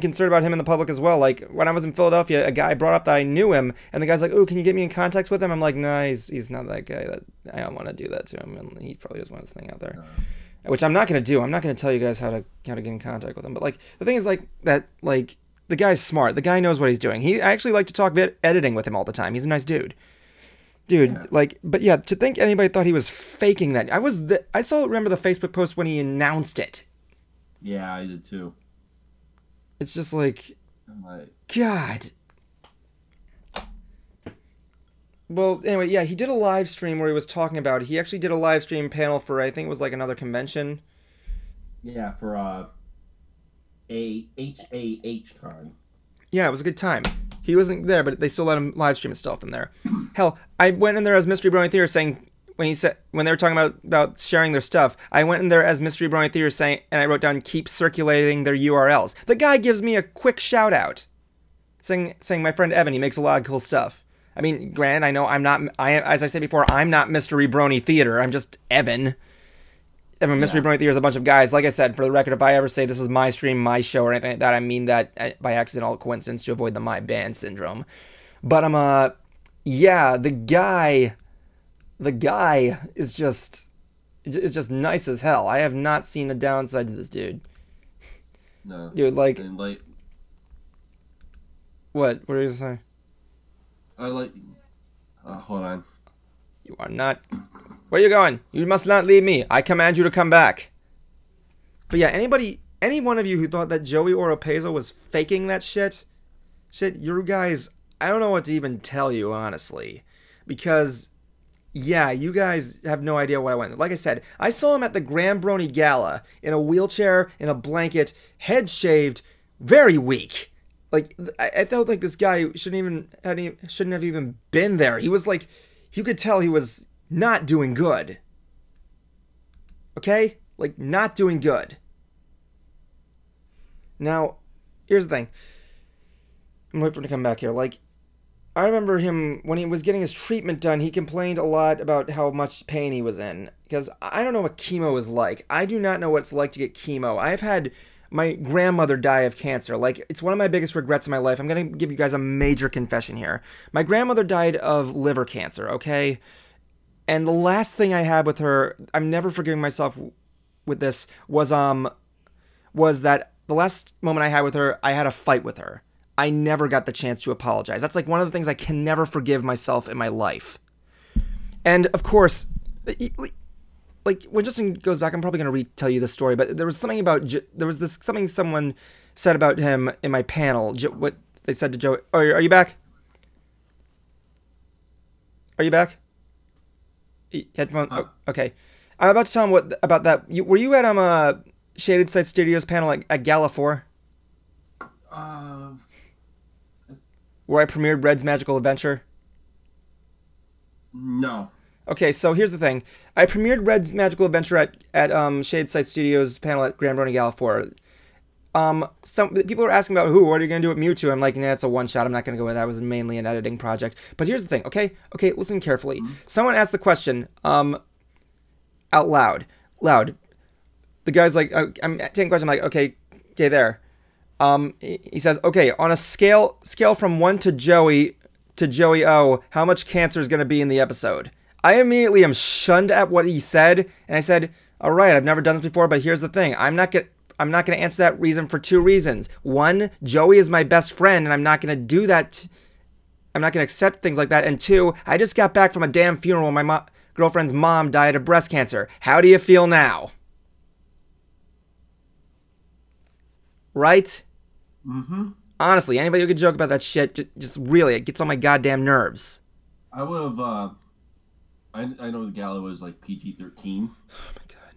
concerned about him in the public as well. Like, when I was in Philadelphia, a guy brought up that I knew him, and the guy's like, "Oh, can you get me in contact with him?" I'm like, "Nah, he's not that guy. That I don't want to do that to him, and he probably doesn't want his thing out there." Which I'm not gonna do. I'm not gonna tell you guys how to get in contact with him. But, like, the thing is, like, that, like, the guy's smart. The guy knows what he's doing. I actually like to talk editing with him all the time. He's a nice dude. Like, but yeah, to think anybody thought he was faking that. I remember the Facebook post when he announced it. Yeah, I did too. It's just like, God. Well, anyway, yeah, he did a live stream where he was talking about it. He actually did a live stream panel for, I think it was like another convention. Yeah, for a HAHCon. Yeah, it was a good time. He wasn't there, but they still let him live stream his stuff in there. Hell, I went in there as Mystery Brony Theater saying, when they were talking about sharing their stuff, I went in there as Mystery Brony Theater saying, and I wrote down, keep circulating their URLs. The guy gives me a quick shout out, saying my friend Evan, he makes a lot of cool stuff. I mean, granted, I know as I said before, I'm not Mystery Brony Theater. I'm just Evan. Mystery Brony Theater is a bunch of guys. Like I said, for the record, if I ever say this is my stream, my show, or anything like that, I mean that by accidental coincidence to avoid the my band syndrome. But yeah, the guy is just is just nice as hell. I have not seen a downside to this dude. No. Dude, like... And, like... What? What are you saying? I like... hold on. You are not... Where are you going? You must not leave me. I command you to come back. But yeah, any one of you who thought that Joey Oropeza was faking that shit, you guys, I don't know what to even tell you, honestly. Because, yeah, you guys have no idea what I went through. Like I said, I saw him at the Grand Brony Gala in a wheelchair, in a blanket, head shaved, very weak. Like, I felt like this guy shouldn't have even been there. He was like, you could tell he was not doing good. Okay? Like, not doing good. Now, here's the thing. I'm waiting for him to come back here. Like, I remember him, when he was getting his treatment done, he complained a lot about how much pain he was in. Because I don't know what chemo is like. I do not know what it's like to get chemo. I've had my grandmother die of cancer. Like, it's one of my biggest regrets in my life. I'm going to give you guys a major confession here. My grandmother died of liver cancer, okay? And the last thing I had with her, I'm never forgiving myself with this, was that the last moment I had with her, I had a fight with her. I never got the chance to apologize. That's like one of the things I can never forgive myself in my life. And of course, like when Justin goes back, I'm probably going to retell you the story, but there was something about, something someone said about him in my panel. What they said to Joe. Oh, are you back? Are you back? Headphone. Oh, okay. I'm about to tell him about that. Were you at Shaded Sight Studios panel at Gala 4? Where I premiered Red's Magical Adventure? No. Okay, so here's the thing. I premiered Red's Magical Adventure at Shaded Sight Studios panel at Grand Brony Gala 4. Some people are asking about what are you going to do with Mewtwo? I'm like, nah, it's a one-shot. I'm not going to go with that. It was mainly an editing project. But here's the thing, okay? Okay, listen carefully. Mm-hmm. Someone asked the question out loud. The guy's like, I'm taking a question. I'm like, okay, there. He says, okay, on a scale from 1 to Joey O, how much cancer is going to be in the episode? I immediately am shunned at what he said, and I said, all right, I've never done this before, but here's the thing. I'm not going to answer that reason for 2 reasons. 1, Joey is my best friend, and I'm not going to do that. I'm not going to accept things like that. And 2, I just got back from a damn funeral when my girlfriend's mom died of breast cancer. How do you feel now? Right? Mm-hmm. Honestly, anybody who could joke about that shit, just really, it gets on my goddamn nerves. I would have, I know the gala was like PG-13. Oh my god.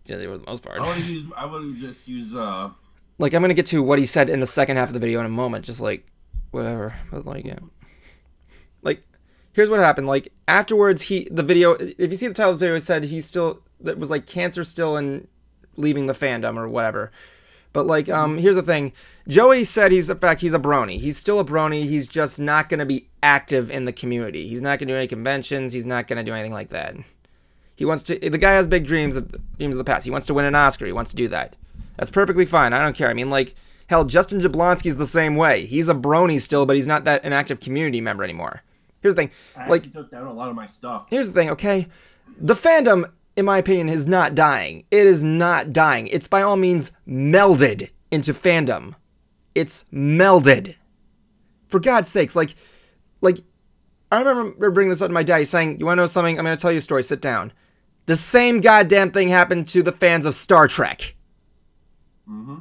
Yeah, they were the most part. I would have just used, like, I'm gonna get to what he said in the second half of the video in a moment, just like, whatever, but like, yeah. Like, here's what happened, like, afterwards, the video, if you see the title of the video, it said that was like, cancer still and leaving the fandom or whatever. But, like, here's the thing. Joey said he's a brony. He's still a brony. He's just not going to be active in the community. He's not going to do any conventions. He's not going to do anything like that. The guy has big dreams of the past. He wants to win an Oscar. He wants to do that. That's perfectly fine. I don't care. I mean, like, hell, Justin Jablonski's the same way. He's a brony still, but he's not an active community member anymore. Here's the thing. I took down a lot of my stuff. Here's the thing, okay? The fandom, in my opinion, is not dying. It is not dying. It's by all means melded into fandom. It's melded. For God's sakes, like, I remember bringing this up to my dad. He's saying, you want to know something? I'm going to tell you a story. Sit down. The same goddamn thing happened to the fans of Star Trek. Mm-hmm.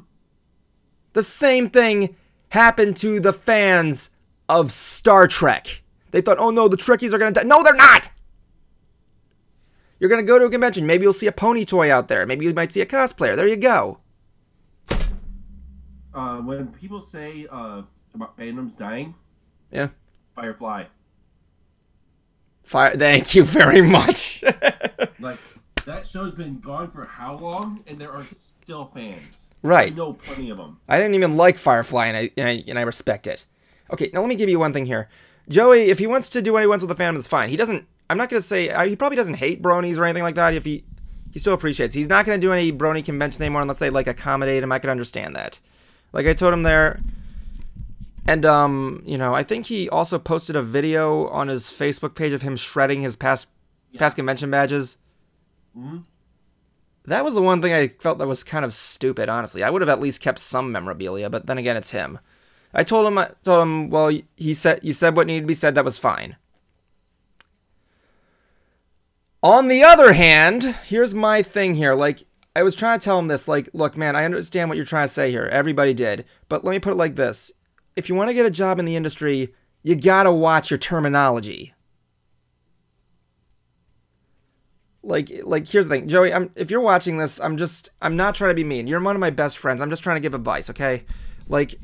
The same thing happened to the fans of Star Trek. They thought, oh no, the Trekkies are going to die. No, they're not! You're going to go to a convention. Maybe you'll see a pony toy out there. Maybe you might see a cosplayer. There you go. When people say about fandoms dying, yeah, Firefly. Thank you very much. Like, that show's been gone for how long, and there are still fans. Right. I know plenty of them. I didn't even like Firefly, and I respect it. Okay, now let me give you one thing here. Joey, if he wants to do what he wants with the fandom, that's fine. He doesn't. I'm not going to say... he probably doesn't hate bronies or anything like that. If he still appreciates. He's not going to do any brony conventions anymore unless they, like, accommodate him. I can understand that. Like I told him there. And, you know, I think he also posted a video on his Facebook page of him shredding his past convention badges. Mm-hmm. That was the one thing I felt that was kind of stupid, honestly. I would have at least kept some memorabilia, but then again, it's him. I told him, well, you said what needed to be said, that was fine. On the other hand, here's my thing here. Like, I was trying to tell him this, like, look, man, I understand what you're trying to say here. Everybody did. But let me put it like this. If you want to get a job in the industry, you gotta watch your terminology. Like, here's the thing, Joey, if you're watching this, I'm not trying to be mean. You're one of my best friends. I'm just trying to give advice, okay? Like,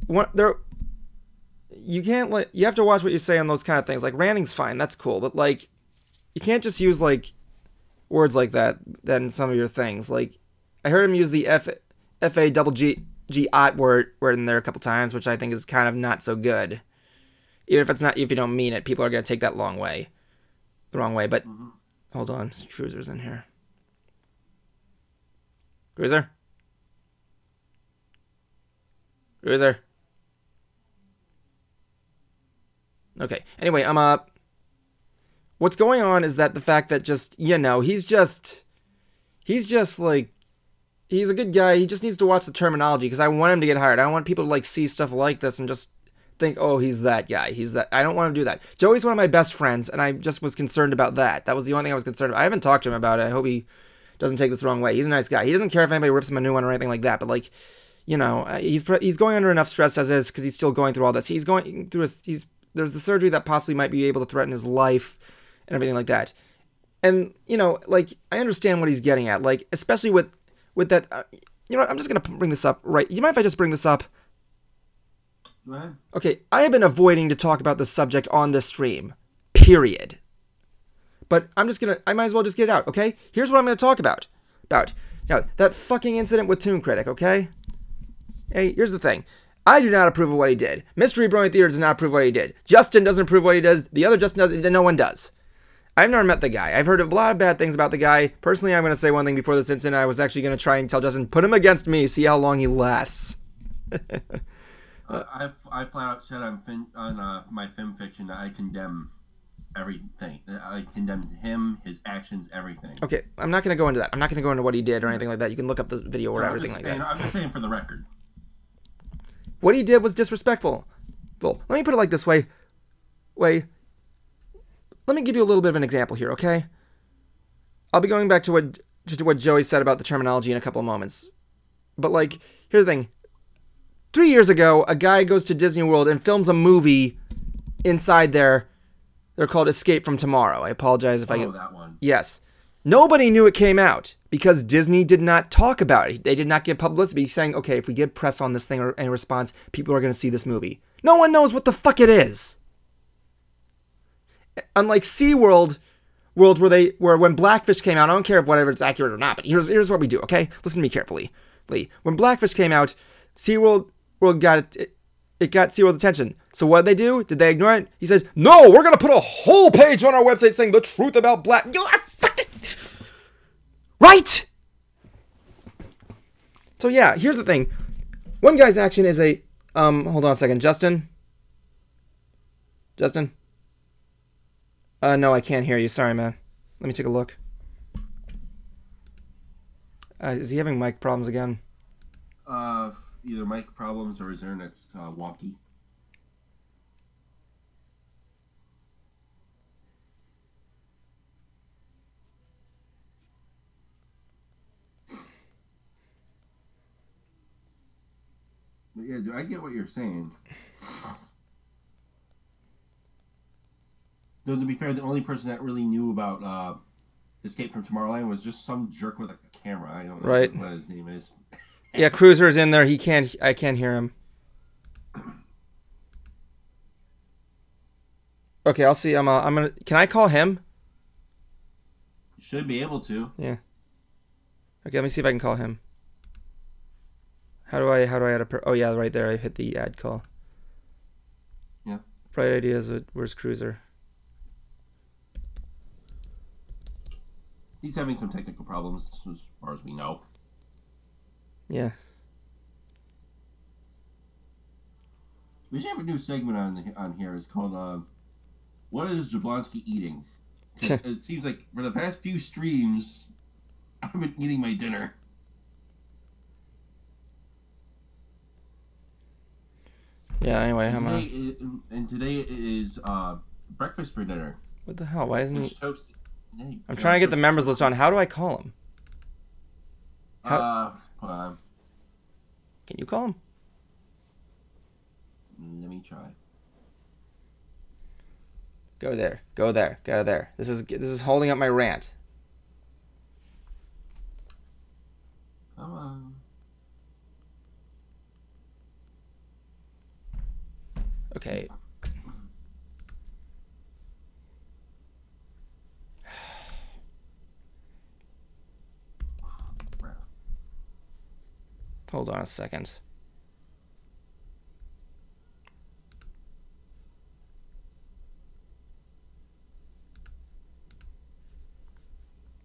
you have to watch what you say on those kind of things. Like, ranting's fine, that's cool, but, like, you can't just use, like, words like that in some of your things. Like, I heard him use the F-A-double-G-ot word in there a couple times, which I think is kind of not so good. Even if you don't mean it, people are going to take that the wrong way. But hold on, Cruiser's in here. Cruiser? Okay, anyway, what's going on is that the fact that just, you know, he's just like, he's a good guy. He just needs to watch the terminology, because I want him to get hired. I don't want people to, like, see stuff like this and just think, oh, he's that guy. I don't want him to do that. Joey's one of my best friends, and I just was concerned about that. That was the only thing I was concerned about. I haven't talked to him about it. I hope he doesn't take this the wrong way. He's a nice guy. He doesn't care if anybody rips him a new one or anything like that, but, like, you know, he's going under enough stress as is, because he's still going through all this. He's going through there's the surgery that possibly might be able to threaten his life and everything like that. And, you know, like, I understand what he's getting at, like, especially with that, you know what, I'm just going to bring this up, right? You mind if I just bring this up? Go ahead. Okay, I have been avoiding to talk about this subject on this stream, period. But I might as well just get it out, okay? Here's what I'm going to talk about. Now, that fucking incident with Toon Critic, okay? Hey, here's the thing. I do not approve of what he did. Mystery Brony Theater does not approve of what he did. Justin doesn't approve of what he does. The other Justin does. No one does. I've never met the guy. I've heard a lot of bad things about the guy. Personally, I'm going to say one thing before this incident. I was actually going to try and tell Justin, put him against me, see how long he lasts. I flat out said on my film fiction that I condemn everything. I condemned him, his actions, everything. Okay, I'm not going to go into that. I'm not going to go into what he did or anything like that. You can look up the video or everything like that. I'm just saying for the record. What he did was disrespectful. Well, let me put it like this way. Let me give you a little bit of an example here, okay? I'll be going back to what Joey said about the terminology in a couple of moments. But, like, here's the thing. 3 years ago, a guy goes to Disney World and films a movie inside there. They're called Escape from Tomorrow. I apologize if I get... that one. Yes. Nobody knew it came out because Disney did not talk about it. They did not give publicity saying, okay, if we give press on this thing or any response, people are going to see this movie. No one knows what the fuck it is. Unlike SeaWorld, where when Blackfish came out, I don't care if whatever it's accurate or not, but here's what we do, okay? Listen to me carefully. When Blackfish came out, SeaWorld got SeaWorld's attention. So what did they do? Did they ignore it? He said, no, we're going to put a whole page on our website saying the truth about Black... You are fucking... Right? So yeah, here's the thing. One guy's action is a... hold on a second. Justin? No, I can't hear you. Sorry, man. Let me take a look. Is he having mic problems again? Either mic problems or his internet's wonky. But yeah, dude, I get what you're saying. Though, to be fair, the only person that really knew about Escape from Tomorrowland was just some jerk with a camera. I don't know what his name is. Yeah, Cruiser's in there. I can't hear him. Okay, I'll see. I'm gonna. Can I call him? You should be able to. Yeah. Okay, let me see if I can call him. How do I add a oh yeah, right there. I hit the add call. Yeah. Bright ideas. Where's Cruiser? He's having some technical problems, as far as we know. Yeah. We should have a new segment on here. It's called "What is Jablonski eating?" It seems like for the past few streams, I've been eating my dinner. Yeah, anyway, today is breakfast for dinner. What the hell? Why isn't he... Toast. I'm trying to get the members list on. How do I call him? Hold on. Can you call him? Let me try. Go there. Go there. Go there. This is holding up my rant. Come on. Okay. Hold on a second.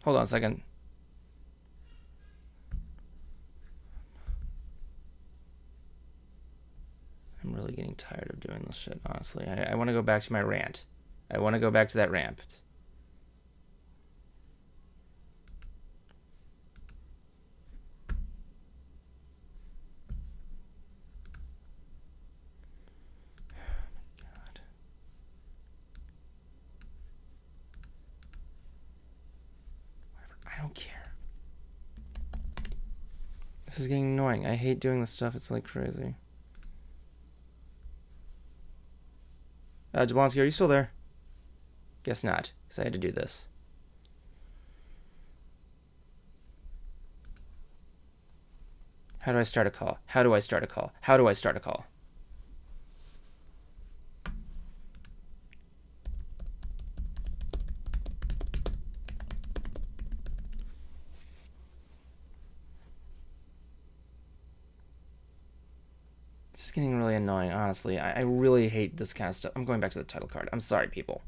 Hold on a second. I'm really getting tired of doing this shit, honestly. I want to go back to my rant. I want to go back to that rant. I don't care. This is getting annoying. I hate doing this stuff. It's like crazy. Jablonski, are you still there? Guess not, because I had to do this. How do I start a call? How do I start a call? How do I start a call? This is getting really annoying, honestly. I really hate this kind of stuff. I'm going back to the title card. I'm sorry, people.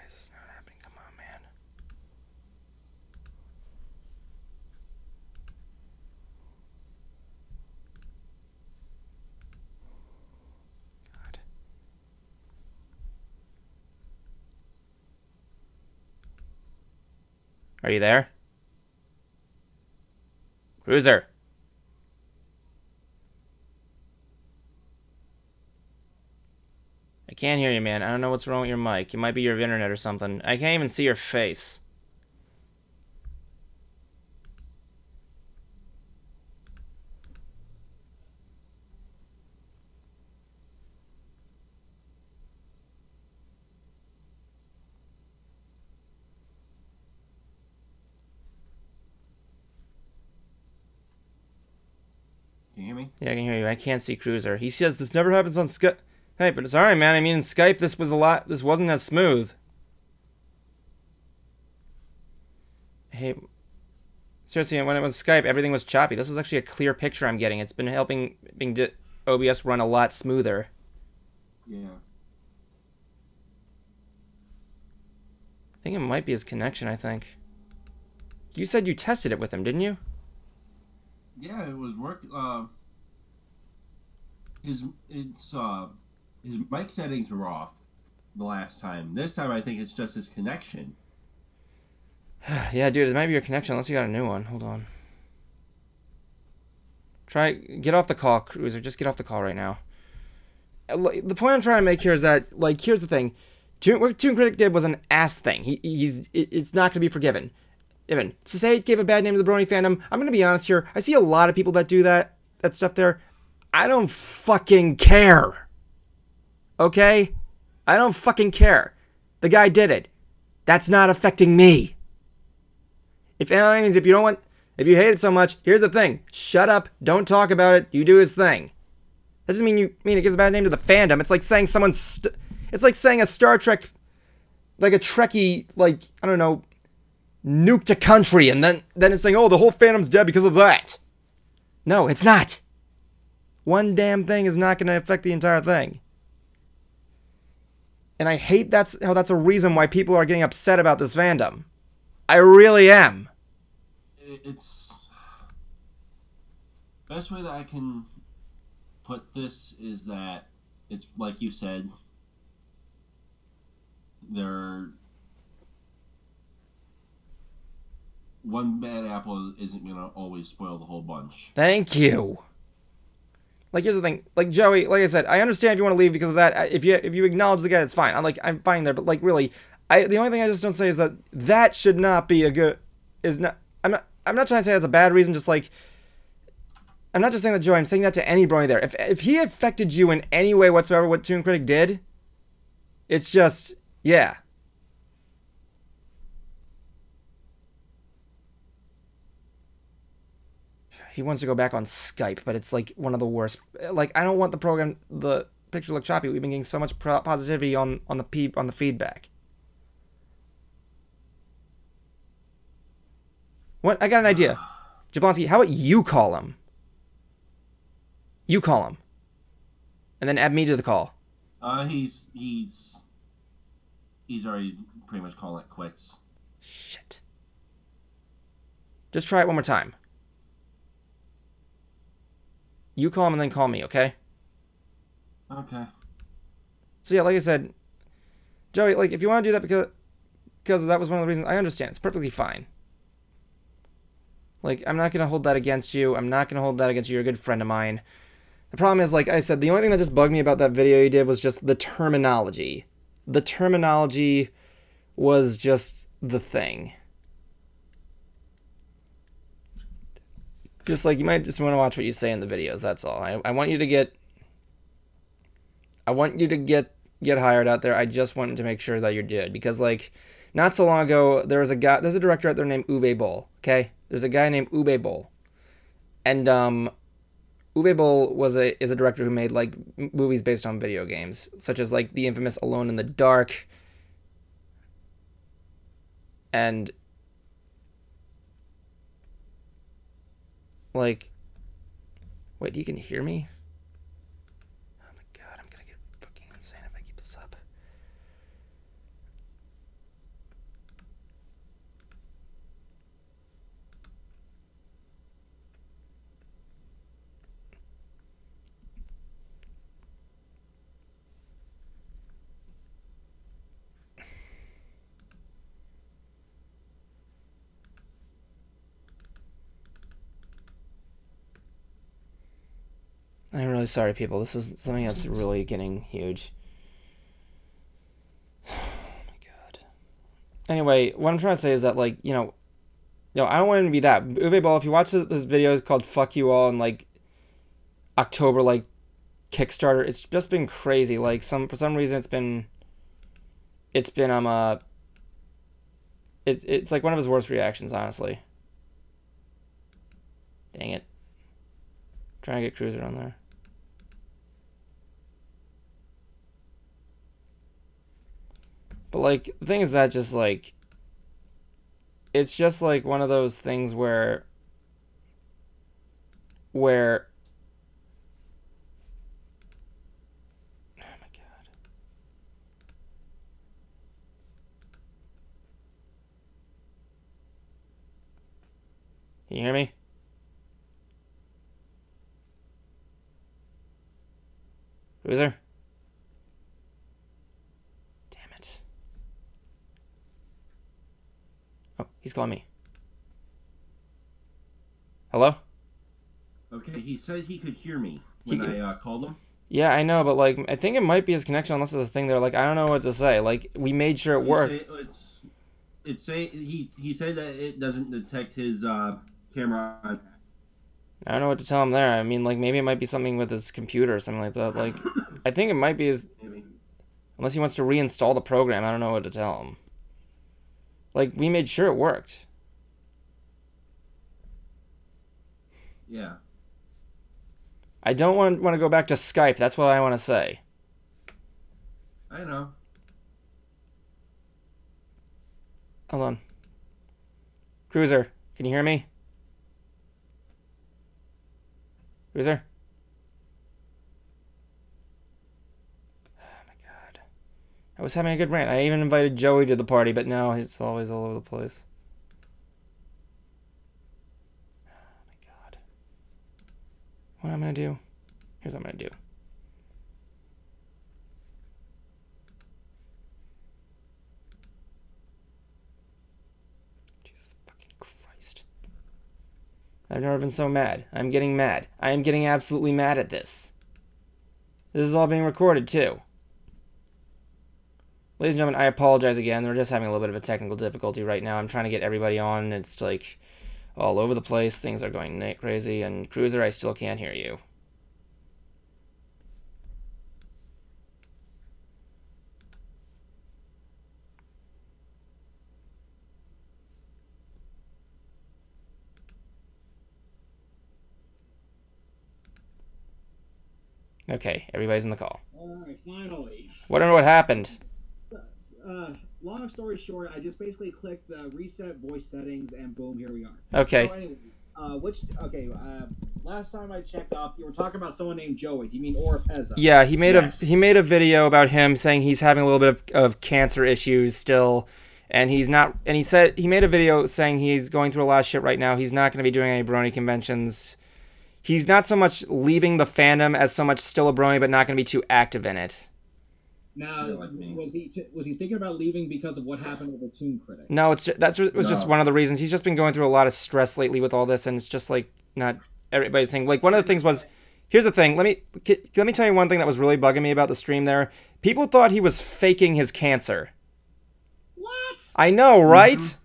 This is not happening. Come on, man. God. Are you there? Cruiser. I can't hear you, man. I don't know what's wrong with your mic. It might be your internet or something. I can't even see your face. Can you hear me? Yeah, I can hear you. I can't see Cruiser. He says this never happens on Skype. Hey, but it's alright, man. I mean, in Skype, this wasn't as smooth. Hey, seriously, when it was Skype, everything was choppy. This is actually a clear picture I'm getting. It's been helping OBS run a lot smoother. Yeah. I think it might be his connection, I think. You said you tested it with him, didn't you? Yeah, it was his mic settings were off the last time. This time I think it's just his connection. Yeah, dude, it might be your connection unless you got a new one. Hold on. Get off the call, Cruiser. Just get off the call right now. The point I'm trying to make here is that, like, here's the thing. What Toon Critic did was an ass thing. It's not going to be forgiven. Even to say it gave a bad name to the Brony fandom, I'm going to be honest here. I see a lot of people that do that stuff there. I don't fucking care. Okay? I don't fucking care. The guy did it. That's not affecting me. If you hate it so much, here's the thing. Shut up. Don't talk about it. You do his thing. That doesn't mean it gives a bad name to the fandom. It's like saying it's like saying a Star Trek, like a Trekkie, like, I don't know, nuked a country, and then it's saying, oh, the whole fandom's dead because of that. No, it's not. One damn thing is not going to affect the entire thing. And I hate that's a reason why people are getting upset about this fandom. I really am. It's... Best way that I can put this is that it's like you said, one bad apple isn't gonna always spoil the whole bunch. Thank you. Like, here's the thing. Like, Joey, like I said, I understand if you want to leave because of that. If you acknowledge the guy, it's fine. I'm fine there. But like, really, the only thing I just don't say is that should not be a good. I'm not trying to say that's a bad reason. Just like, I'm not just saying that, Joey. I'm saying that to any Brony there. If he affected you in any way whatsoever, what Toon Critic did, it's just, yeah. He wants to go back on Skype, but it's like one of the worst. Like, I don't want the picture to look choppy. We've been getting so much positivity on the feedback. What? I got an idea. Jablonski, how about you call him? You call him. And then add me to the call. He's already pretty much calling it quits. Shit. Just try it one more time. You call him and then call me, okay? Okay. So yeah, like I said, Joey, like, if you want to do that because that was one of the reasons, I understand. It's perfectly fine. Like, I'm not going to hold that against you. I'm not going to hold that against you. You're a good friend of mine. The problem is, like I said, the only thing that just bugged me about that video you did was just the terminology. The terminology was just the thing. Just like, you might just want to watch what you say in the videos, that's all. I want you to get hired out there. I just wanted to make sure that you're good. Because, like, not so long ago, there's a director out there named Uwe Boll, okay? There's a guy named Uwe Boll. And, Uwe Boll is a director who made, like, movies based on video games, such as, like, the infamous Alone in the Dark. And, like, wait, you can hear me? Oh my god, I'm gonna get fucking insane if I keep this up. I'm really sorry, people. This is something that's really getting huge. Oh my god. Anyway, what I'm trying to say is that, like, I don't want him to be that. Uwe Boll, if you watch this video, it's called "Fuck You All" in, like, October, like, Kickstarter. It's just been crazy. Like, for some reason, it's been it's like one of his worst reactions, honestly. Dang it. Trying to get Cruiser on there. But, like, the thing is that just, like, it's just, like, one of those things where oh my god. Can you hear me? Cruiser? Damn it. Oh, he's calling me. Hello? Okay, he said he could hear me when I called him. Yeah, I know, but, like, I think it might be his connection unless it's a thing there. Like, I don't know what to say. Like, we made sure it worked. He said that it doesn't detect his camera on. I don't know what to tell him there. I mean, like, maybe it might be something with his computer or something like that. Like, I think it might be his... Maybe. Unless he wants to reinstall the program, I don't know what to tell him. Like, we made sure it worked. Yeah. I don't want to go back to Skype. That's what I want to say. I know. Hold on. Cruiser, can you hear me? Cruiser? Oh my god. I was having a good rant. I even invited Joey to the party, but now it's always all over the place. Oh my god. What I'm gonna do? Here's what I'm gonna do. I've never been so mad. I'm getting mad. I am getting absolutely mad at this. This is all being recorded, too. Ladies and gentlemen, I apologize again. We're just having a little bit of a technical difficulty right now. I'm trying to get everybody on. It's like all over the place. Things are going crazy. And Cruiser, I still can't hear you. Okay, everybody's in the call. Alright, finally. I don't know what happened. Long story short, I just basically clicked reset voice settings, and boom, here we are. Okay. So anyway, last time I checked off, you were talking about someone named Joey. Do you mean Oropeza? Yeah, he made a video about him saying he's having a little bit of cancer issues still, and he's not. And he made a video saying he's going through a lot of shit right now. He's not going to be doing any Brony conventions. He's not so much leaving the fandom as so much still a Brony, but not going to be too active in it. Now, was he thinking about leaving because of what happened with the Toon Critic? No, just one of the reasons. He's just been going through a lot of stress lately with all this, and it's just like not everybody's saying. Like one of the things was, here's the thing. Let me tell you one thing that was really bugging me about the stream there. People thought he was faking his cancer. What? I know, right? Mm-hmm.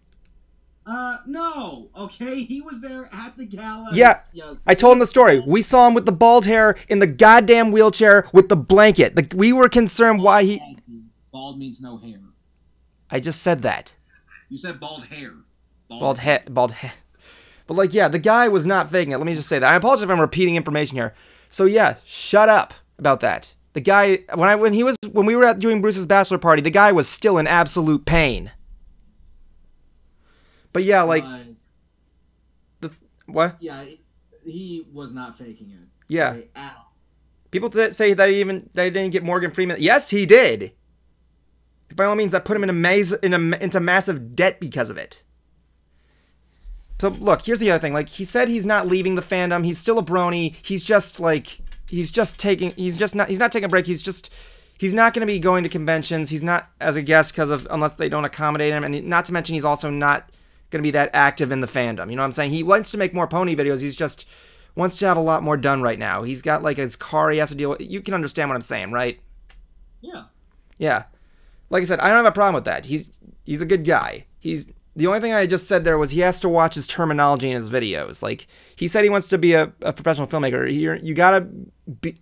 No. Okay, he was there at the gala. Yeah, I told him the story. We saw him with the bald hair in the goddamn wheelchair with the blanket. Like, we were concerned why he... Bald means no hair. I just said that. You said bald hair. Bald head. But, like, yeah, the guy was not faking it. Let me just say that. I apologize if I'm repeating information here. So, yeah, shut up about that. The guy, when we were doing Bruce's bachelor party, the guy was still in absolute pain. But yeah, like what? Yeah, he was not faking it. Yeah. At all. People say that they didn't get Morgan Freeman. Yes, he did. By all means, that put him into massive debt because of it. So look, here's the other thing. Like, he said he's not leaving the fandom. He's still a Brony. He's not taking a break. He's not going to be going to conventions. He's not as a guest unless they don't accommodate him. And not to mention, he's also not going to be that active in the fandom. You know what I'm saying? He wants to make more pony videos. He's just wants to have a lot more done right now. He's got like his car he has to deal with. You can understand what I'm saying, right? Yeah. Yeah. Like I said, I don't have a problem with that. He's a good guy. The only thing I just said there was he has to watch his terminology in his videos. Like, he said he wants to be a professional filmmaker. You gotta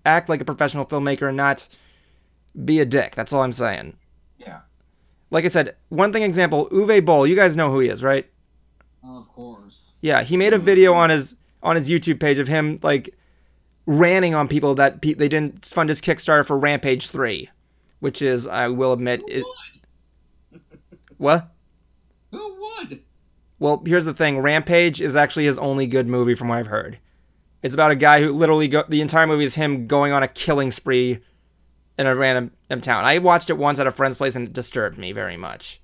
act like a professional filmmaker and not be a dick. That's all I'm saying. Yeah. Like I said, example, Uwe Boll, you guys know who he is, right? Of course. Yeah, he made a video on his YouTube page of him, like, ranting on people that they didn't fund his Kickstarter for Rampage 3, which is, I will admit... Who would? What? Who would? Well, here's the thing. Rampage is actually his only good movie from what I've heard. It's about a guy who literally... the entire movie is him going on a killing spree in a random town. I watched it once at a friend's place and it disturbed me very much.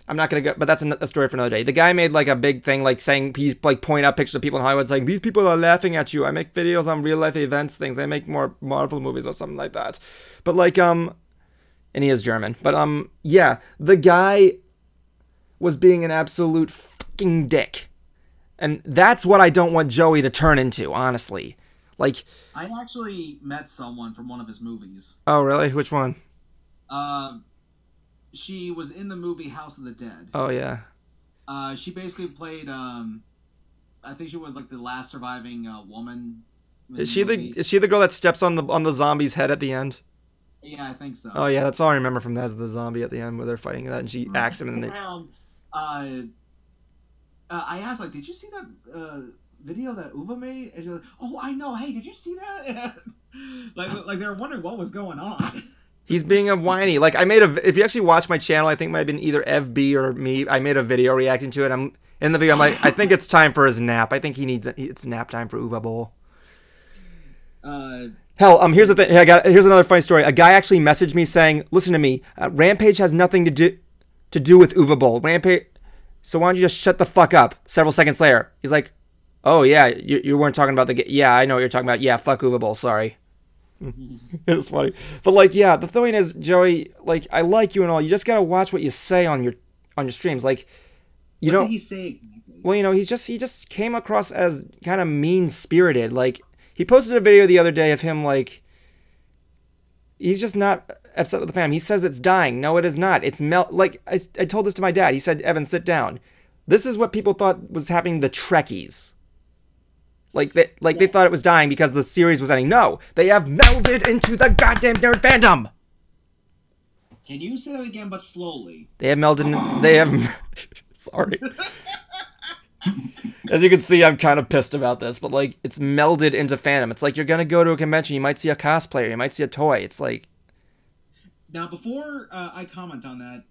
I'm not gonna go, but that's a story for another day. The guy made like a big thing, like saying he's like pointing out pictures of people in Hollywood, saying these people are laughing at you. I make videos on real life events, things. They make more Marvel movies or something like that. But like and he is German. But yeah, the guy was being an absolute fucking dick, and that's what I don't want Joey to turn into, honestly. Like, I actually met someone from one of his movies. Oh really? Which one? She was in the movie House of the Dead. Oh, yeah. She basically played, I think she was like the last surviving woman. Is she the girl that steps on the zombie's head at the end? Yeah, I think so. Oh, yeah, that's all I remember from that is the zombie at the end where they're fighting that and she acts him and then I asked, like, did you see that video that Uva made? And she's like, oh, I know. Hey, did you see that? like they were wondering what was going on. He's being a whiny. Like, I made a... If you actually watch my channel, I think it might have been either FB or me. I made a video reacting to it. In the video, I'm like, I think it's time for his nap. I think he needs... It's nap time for Uva Bowl. Hell, here's the thing. Here's another funny story. A guy actually messaged me saying, listen to me. Rampage has nothing to do with Uva Bowl. Rampage... So why don't you just shut the fuck up? Several seconds later, he's like, oh, yeah, you weren't talking about the... Yeah, I know what you're talking about. Yeah, fuck Uva Bowl. Sorry. It's funny, but like, yeah, the thing is, Joey, like, I like you and all, you just gotta watch what you say on your streams. Like, you don't... What did he say exactly? Well, you know, he just came across as kind of mean-spirited. Like, he posted a video the other day of him, like, he's just not upset with the fam. He says it's dying. No, it is not. It's like, I told this to my dad. He said, Evan, sit down. This is what people thought was happening to the Trekkies. Like they thought it was dying because the series was ending. No, they have melded into the goddamn nerd fandom. Can you say that again, but slowly? They have melded. They have. Sorry. As you can see, I'm kind of pissed about this, but like, it's melded into fandom. It's like you're gonna go to a convention, you might see a cosplayer, you might see a toy. It's like. Now, before I comment on that,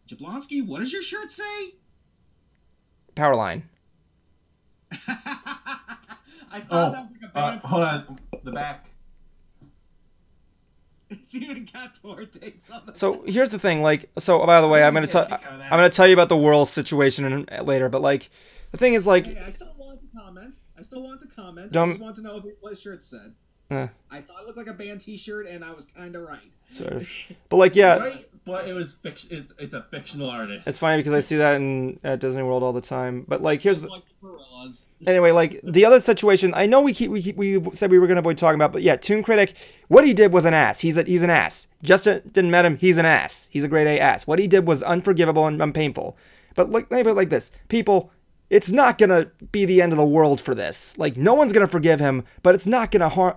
Jablonski, what does your shirt say? Powerline. I thought that was like a band. Hold on, the back. It's even got Tortex on the So here's the thing, like, so by the way, I'm gonna tell you about the world situation later, but like, the thing is, like, hey, I still want to comment. I Don't... just want to know what his shirt said. I thought it looked like a band T-shirt, and I was kind of right. Sorry. But like, yeah, right? But it was fiction. It's a fictional artist. It's funny because I see that at Disney World all the time. But like, here's like gorillas. Anyway, like the other situation. I know we said we were gonna avoid talking about, but yeah, Toon Critic. What he did was an ass. He's an ass. Justin didn't met him. He's an ass. He's a grade A ass. What he did was unforgivable and painful. But like, let me put it like this, people. It's not gonna be the end of the world for this. Like, no one's gonna forgive him, but it's not gonna harm.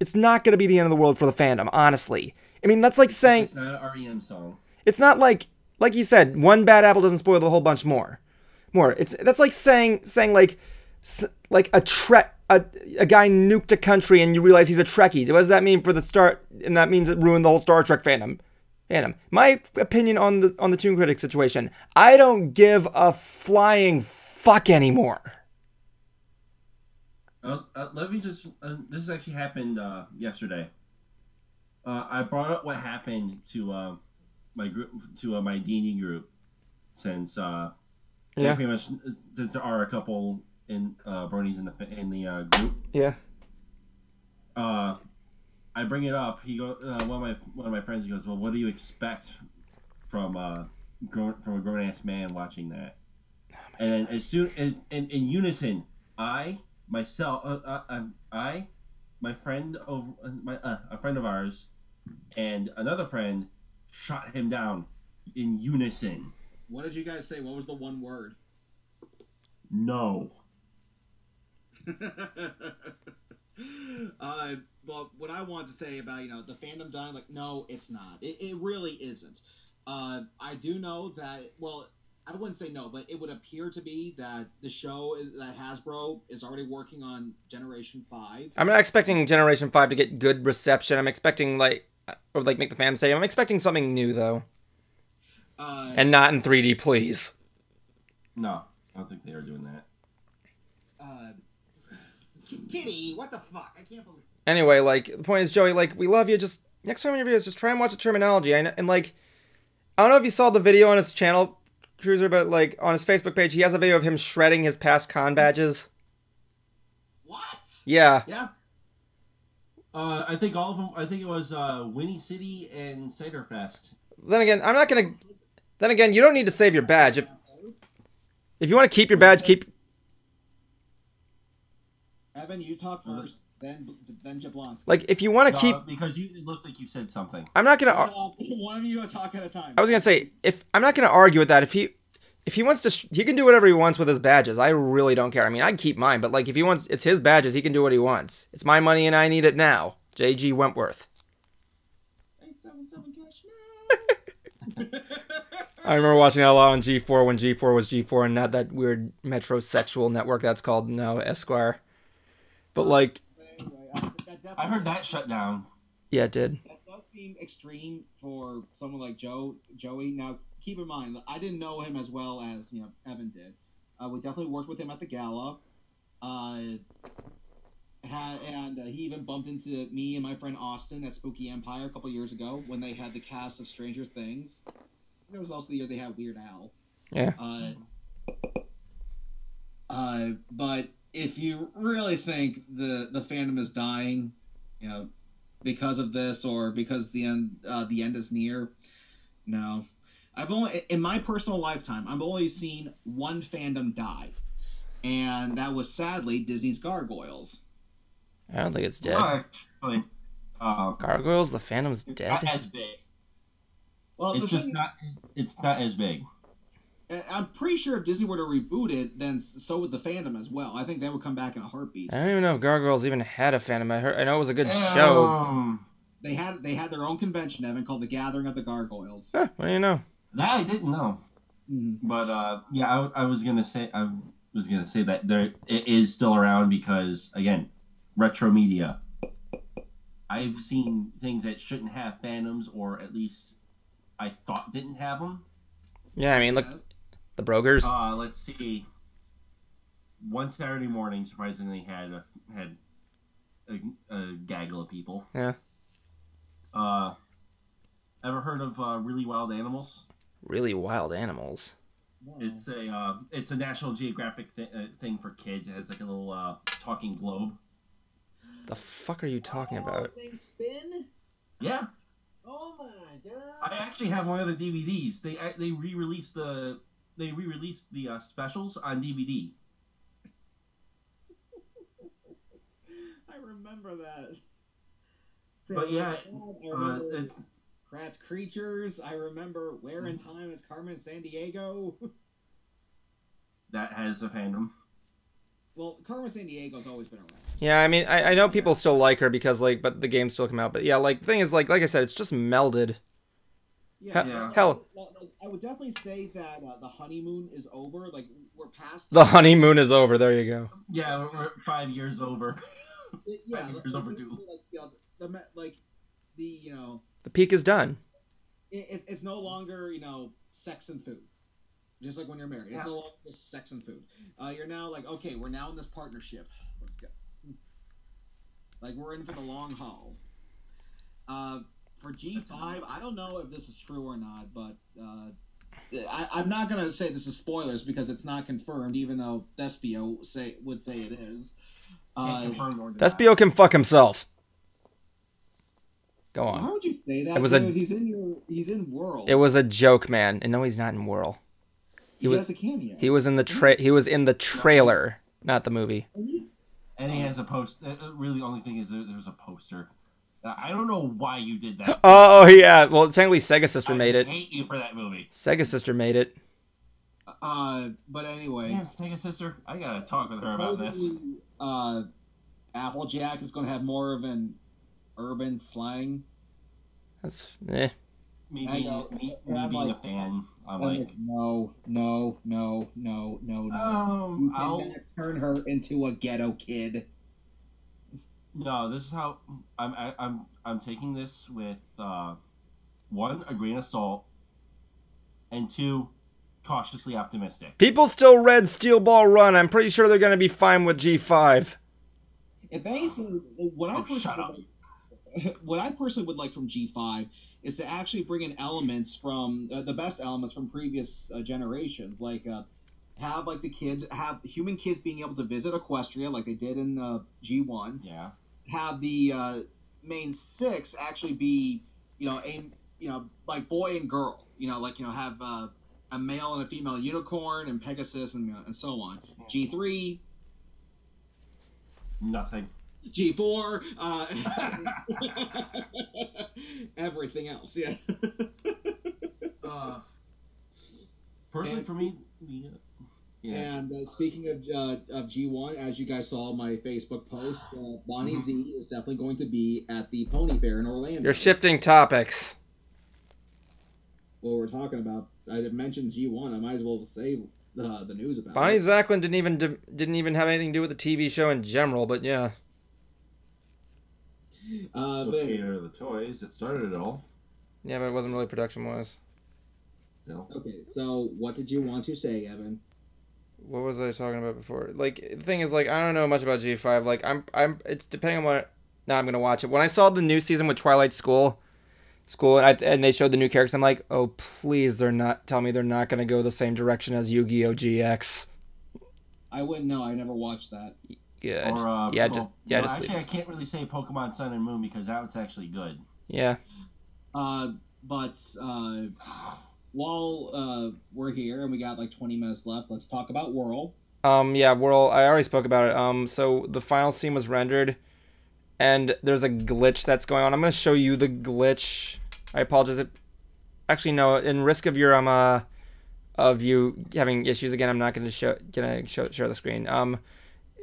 It's not gonna be the end of the world for the fandom. Honestly. I mean, that's like saying... It's not an REM song. It's not like you said, one bad apple doesn't spoil the whole bunch more. That's like saying like a guy nuked a country and you realize he's a Trekkie. What does that mean for the start? And that means it ruined the whole Star Trek fandom. My opinion on the Toon Critic situation, I don't give a flying fuck anymore. Let me just... this actually happened yesterday. I brought up what happened to my group, to my D&D group, since pretty much since there are a couple in Brony's in the group. Yeah. I bring it up. He goes, one of my friends. He goes, "Well, what do you expect from a grown ass man watching that?" And then as soon as in unison, my friend of a friend of ours, and another friend shot him down in unison. What did you guys say? What was the one word? No. Well, what I want to say about, the fandom dying, like, no, it's not. It really isn't. I do know that, well, I wouldn't say no, but it would appear to be that that Hasbro is already working on Generation 5. I'm not expecting Generation 5 to get good reception. I'm expecting, make the fans say. I'm expecting something new, though. And not in 3D, please. No, I don't think they are doing that. Kitty, what the fuck? I can't believe... Anyway, the point is, Joey, we love you. Just, next time in your videos, just try and watch the terminology. I don't know if you saw the video on his channel, Cruiser, but, on his Facebook page, he has a video of him shredding his past con badges. What? Yeah. Yeah. I think all of them, I think it was Winnie City and Cider Fest. Then again, I'm not going to... Then again, you don't need to save your badge. If you want to keep your badge, keep... Evan, you talk first, then Jablonski. If you want to keep... Because it looked like you said something. I'm not going to... One of you talk at a time. I was going to say, I'm not going to argue with that. If he wants to... He can do whatever he wants with his badges. I really don't care. I mean, I'd keep mine, but, if he wants... It's his badges. He can do what he wants. It's my money and I need it now. J.G. Wentworth. 877 cash now. I remember watching that a lot on G4 when G4 was G4 and not that weird metrosexual network that's called now Esquire. But I heard that shut down. Yeah, it did. That does seem extreme for someone like Joey. Now, keep in mind, I didn't know him as well as Evan did. We definitely worked with him at the gala. He even bumped into me and my friend Austin at Spooky Empire a couple years ago when they had the cast of Stranger Things. There was also the year they had Weird Al. Yeah. But if you really think the fandom is dying, because of this or because the end is near, no. I've only, in my personal lifetime, I've only seen one fandom die, and that was sadly Disney's Gargoyles. I don't think it's dead. Actually, Gargoyles, the fandom's it's dead. not as big. Well, It's just not. It's not as big. I'm pretty sure if Disney were to reboot it, then so would the fandom as well. I think that would come back in a heartbeat. I don't even know if Gargoyles even had a fandom. I know it was a good show. They had their own convention, Evan, called the Gathering of the Gargoyles. Huh, what do you know? That I didn't know. Mm-hmm. But yeah, I was gonna say that it is still around because again, retro media. I've seen things that shouldn't have fandoms, or at least I thought didn't have them. Yeah, I mean, look, the Brogers. Let's see. One Saturday morning, surprisingly, had a gaggle of people. Yeah. Ever heard of Really Wild Animals? Really Wild Animals. It's a National Geographic thing for kids. It has like a little talking globe. The fuck are you talking about? They spin? Yeah. Oh my god! I actually have one of the DVDs. They re-released the specials on DVD. I remember that. But yeah, I remember it's Kratz Creatures. I remember Where in Time is Carmen Sandiego. that has a fandom. Well, Carmen Sandiego's always been around. Yeah, I mean, I know people still like her because, like, but the games still come out. But yeah, like, the thing is, like I said, it's just melded. Yeah. Hell. I would definitely say that the honeymoon is over. Like, we're past... The honeymoon is over. There you go. Yeah, we're 5 years over. Yeah. 5 years overdue. The peak is done. It's no longer, sex and food. Just like when you're married. It's no longer just sex and food. You're now like, okay, we're now in this partnership. Let's go. Like, we're in for the long haul. For G5, I don't know if this is true or not, but I'm not going to say this is spoilers because it's not confirmed, even though Despio would say it is. Despio can fuck himself. Go on. Why would you say that? It was he's in Whirl. It was a joke, man. And no, he's not in Whirl. He has a cameo. He was in the trailer, not the movie. And he has a post. Really, the only thing is there's a poster. I don't know why you did that. Oh yeah. Well, technically, Sega Sister made it. I hate you for that movie. Sega Sister made it. But anyway. Damn, Sega Sister. I gotta talk with her about this. Applejack is going to have more of an urban slang. That's Me being a fan, I'm like, no. You cannot turn her into a ghetto kid. No, this is how I'm taking this with 1, a grain of salt, and 2, cautiously optimistic. People still read Steel Ball Run. I'm pretty sure they're going to be fine with G5. If anything, what I personally would like from G5 is to actually bring in elements from the best elements from previous generations, like have like the kids have human kids being able to visit Equestria like they did in G1. Yeah. Have the main 6 actually be like boy and girl. Have a male and a female unicorn and Pegasus and so on. G3. Nothing. G4, everything else, yeah. Personally, for me, yeah. And speaking of G1, as you guys saw my Facebook post, Bonnie Z is definitely going to be at the Pony Fair in Orlando. You're shifting topics. Well, we're talking about. I mentioned G1. I might as well say the news about Bonnie it. Zachlin didn't even have anything to do with the TV show in general, but yeah. So but cater the toys. It started it all. Yeah, but it wasn't really production-wise. No. okay, so what did you want to say, Evan? What was I talking about before? Like, the thing is, like, I don't know much about G5. Like, it's depending on what. Now I'm gonna watch it. When I saw the new season with Twilight School, and they showed the new characters, I'm like, oh please, tell me they're not gonna go the same direction as Yu-Gi-Oh GX. I wouldn't know. I never watched that. Good. Or, yeah, well, just actually, leave. I can't really say Pokemon Sun and Moon because that was actually good. Yeah. But while we're here and we got like 20 minutes left, let's talk about Whirl. Yeah, Whirl. I already spoke about it. So the final scene was rendered, and there's a glitch that's going on. I'm gonna show you the glitch. I apologize. Actually, no. In risk of your of you having issues again, I'm not gonna share the screen.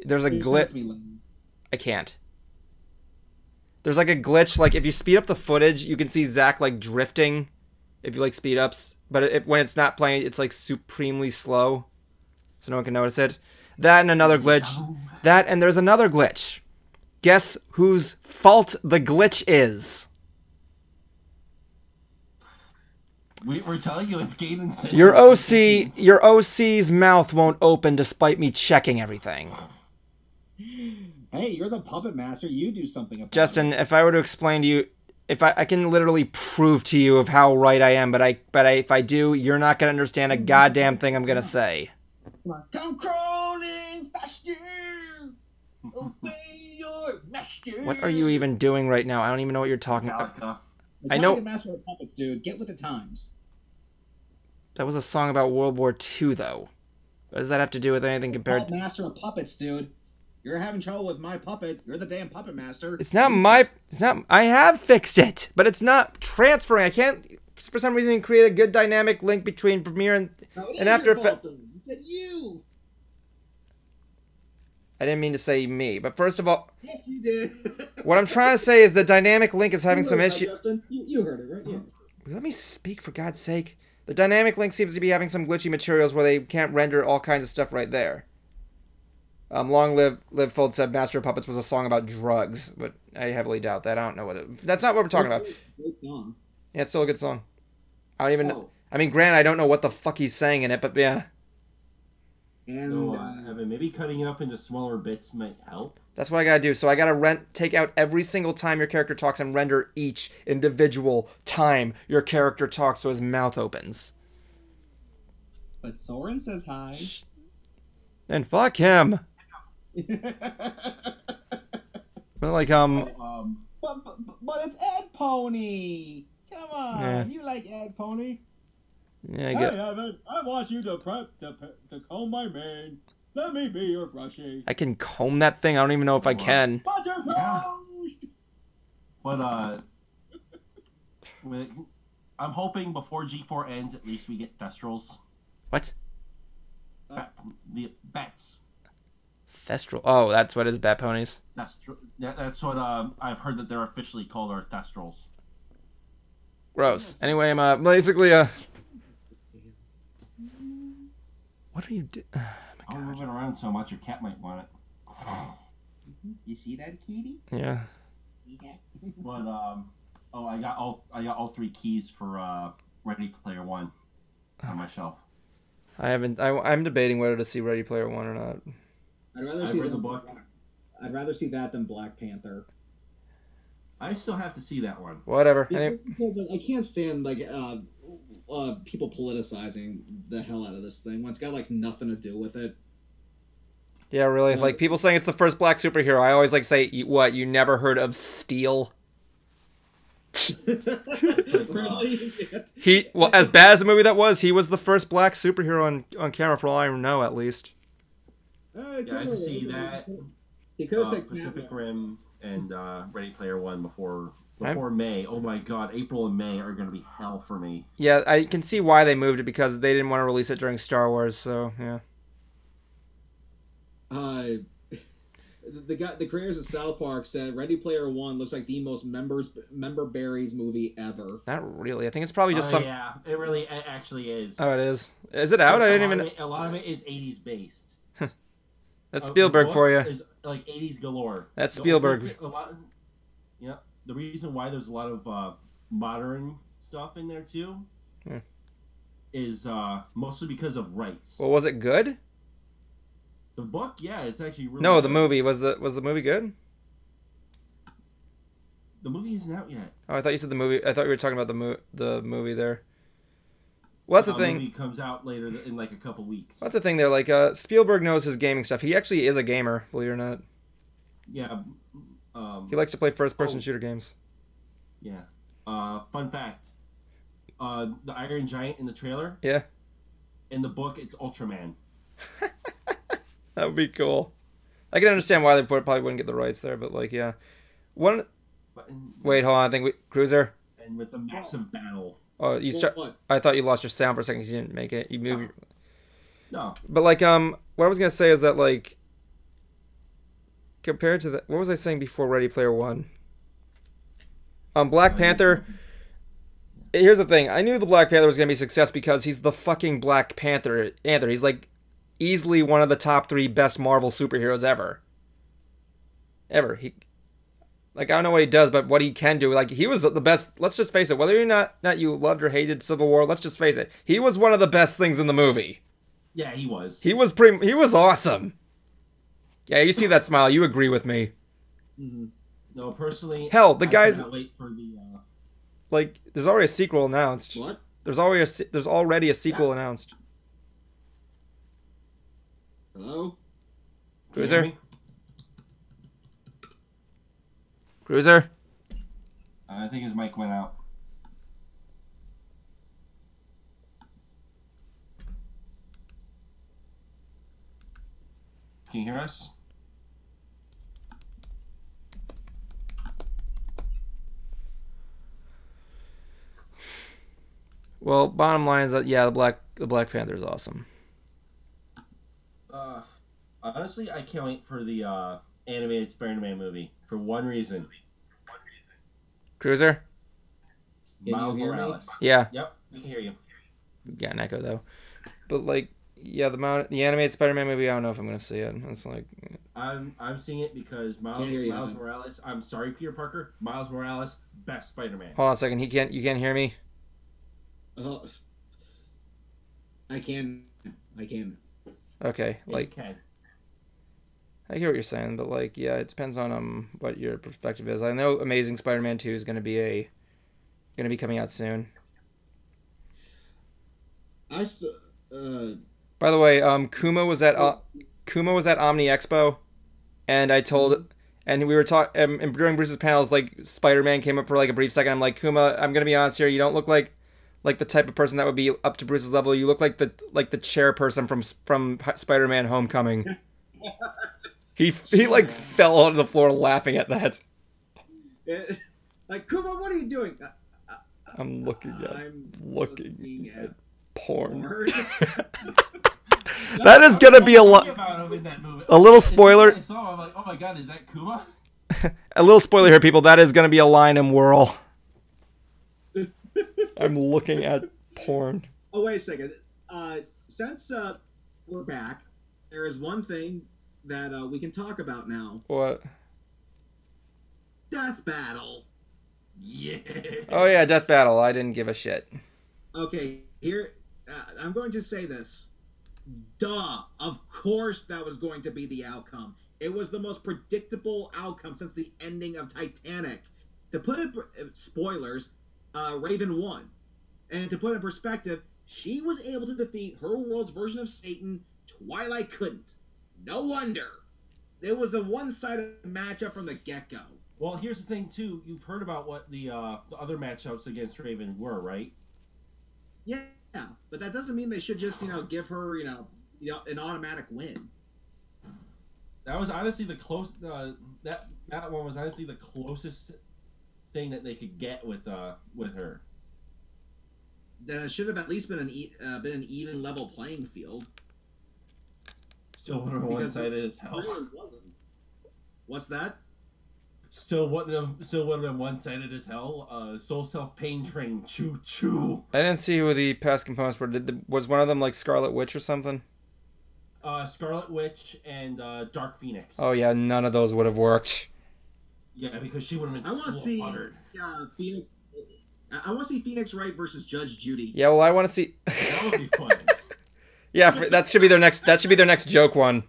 There's a glitch. I can't. There's like a glitch. Like if you speed up the footage, you can see Zach like drifting. If you like speed ups, but when it's not playing, it's like supremely slow, so no one can notice it. That and another glitch. That and there's another glitch. Guess whose fault the glitch is? We're telling you it's Gaiden. Your OC's mouth won't open despite me checking everything. Hey, you're the puppet master. You do something about Justin, it. if I were to explain to you, if I can literally prove to you of how right I am, but if I do, you're not gonna understand a goddamn thing I'm gonna say. Come crawling faster, obey your master. What are you even doing right now? I don't even know what you're talking about. Metallica. I know- Master of Puppets, dude. Get with the times. That was a song about World War II, though. What does that have to do with anything compared? Master of Puppets, dude. You're having trouble with my puppet. You're the damn puppet master. It's not my. It's not. I have fixed it, but it's not transferring. I can't, for some reason, create a good dynamic link between Premiere and After Effects. You said you. I didn't mean to say me, but first of all, Yes, you did. what I'm trying to say is the dynamic link is having some issue. Justin, you heard it, right? Yeah. Let me speak, for God's sake. The dynamic link seems to be having some glitchy materials where they can't render all kinds of stuff right there. Long Live Fold said Master of Puppets was a song about drugs, but I heavily doubt that. I don't know what it... That's not what we're talking about. Great song. Yeah, it's still a good song. I don't even... Oh. I mean, granted, I don't know what the fuck he's saying in it, but yeah. And So, Evan, maybe cutting it up into smaller bits might help. That's what I gotta do. So I gotta take out every single time your character talks and render each individual time your character talks so his mouth opens. but Soren says hi. And fuck him. But like, But it's Ed Pony. Come on, Yeah. you like Ed Pony? yeah, I get... Evan, I want you to comb my mane. Let me be your brushie. I can comb that thing? I don't even know if I can. Butter Yeah. toast. But, I'm hoping before G4 ends, at least we get Thestrals. What? The bats. Thestral. Oh, that's what is Bat Ponies. That's what I've heard that they're officially called are Thestrals. Gross. Anyway, I'm basically What are you doing? Oh my I'm god. moving around so much, your cat might want it. You see that, kitty? Yeah. Yeah. But oh, I got all three keys for Ready Player One on my shelf. I haven't. I'm debating whether to see Ready Player One or not. I'd rather I've see read that the book. I'd rather see that than Black Panther. I still have to see that one. Whatever. Because I can't stand people politicizing the hell out of this thing when it's got like nothing to do with it. Yeah, really. Like people saying it's the first black superhero. I always like say, "What? You never heard of Steel?" Really? As bad as the movie that was, he was the first black superhero on camera for all I know, at least. Yeah, I have to see that. He could have said Pacific Rim and Ready Player One before I'm- May. Oh my God, April and May are going to be hell for me. Yeah, I can see why they moved it because they didn't want to release it during Star Wars. So yeah. The creators of South Park said Ready Player One looks like the most member berries movie ever. Not really. I think it's probably just some. Yeah, it actually is. Oh, it is. Is it out? I didn't even. A lot of it is 80s based. That's Spielberg The for you. book is like 80s galore. That's The Spielberg. book, Yeah, the reason why there's a lot of modern stuff in there too is mostly because of rights. Well, was it good? The book, yeah, it's actually really No, good. the movie was the movie good? The movie isn't out yet. Oh, I thought you said the movie. I thought you were talking about the movie there. Well, that's the thing. The movie comes out later in like a couple weeks. That's the thing there. Like, Spielberg knows his gaming stuff. He actually is a gamer, believe it or not. Yeah. He likes to play first-person shooter games. Yeah. Fun fact. The Iron Giant in the trailer. Yeah. In the book, it's Ultraman. That would be cool. I can understand why they probably wouldn't get the rights there, but like, yeah. Wait, hold on. I think Cruiser. And with the massive battle. Oh, you start. What? I thought you lost your sound for a second because you didn't make it. You moved. No. But like, what I was gonna say is that like, compared to the, what was I saying before Ready Player One? Black Panther. Here's the thing. I knew the Black Panther was gonna be a success because he's the fucking Black Panther. He's like easily one of the top 3 best Marvel superheroes ever. He. Like, I don't know what he does, but what he can do, like, he was the best. Let's just face it. Whether or not you loved or hated Civil War, let's just face it. He was one of the best things in the movie. Yeah, he was. He was awesome. Yeah, you see that smile. You agree with me. Mm-hmm. No, personally. Hell, the guys. I cannot wait for the. Like, there's already a sequel announced. What? There's already a sequel announced. Hello? Cruiser? Cruiser? I think his mic went out. Can you hear us? Well, bottom line is that, yeah, the Black Panther is awesome. Honestly, I can't wait for the animated Spider-Man movie for one reason. Cruiser? Miles Morales. Yeah. Yep, we can hear you. We got an echo though. But like, yeah, the animated Spider-Man movie, I don't know if I'm gonna see it. It's like, I'm seeing it because Miles Morales. I'm sorry, Peter Parker. Miles Morales, best Spider-Man. Hold on a second. You can't hear me? I can. Okay, like, can. I hear what you're saying, but like, yeah, it depends on what your perspective is. I know Amazing Spider-Man 2 is gonna be coming out soon. By the way, Kuma was at OMNI EXPO, and I told, and we were talking, and during Bruce's panels, like, Spider-Man came up for like a brief second. I'm like, Kuma, I'm gonna be honest here. You don't look like the type of person that would be up to Bruce's level. You look like the chairperson from Spider-Man Homecoming. He like fell onto the floor laughing at that. Like, Kuma, what are you doing? I'm looking at porn. That is gonna be a little spoiler. I saw him, I'm like, oh my god, is that Kuma? A little spoiler here, people. That is gonna be a line in Whirl. I'm looking at porn. Oh, wait a second. Since we're back, there is one thing that we can talk about now. What? Death Battle. Yeah. Oh yeah, Death Battle. I didn't give a shit. Okay, here I'm going to say this. Duh. Of course that was going to be the outcome. It was the most predictable outcome since the ending of Titanic. To put it, spoilers, Raven won. And to put it in perspective, she was able to defeat her world's version of Satan. Twilight couldn't. No wonder. It was a one-sided matchup from the get-go. Well, here's the thing, too. You've heard about what the other matchups against Raven were, right? Yeah, but that doesn't mean they should just, give her, an automatic win. That was honestly the that one was honestly the closest thing that they could get with her. Then it should have at least been an even level playing field. Still would have been one-sided as hell. Really wasn't. What's that? Still wouldn't have been one-sided as hell. Soul Self Pain Train, choo choo. I didn't see who the past components were. Was one of them like Scarlet Witch or something? Scarlet Witch and Dark Phoenix. Oh yeah, none of those would have worked. Yeah, because she would have been I want to so see honored. Phoenix. I want to see Phoenix Wright versus Judge Judy. Yeah, well, I want to see. That would be fun. Yeah, that should be their next. That should be their next joke one.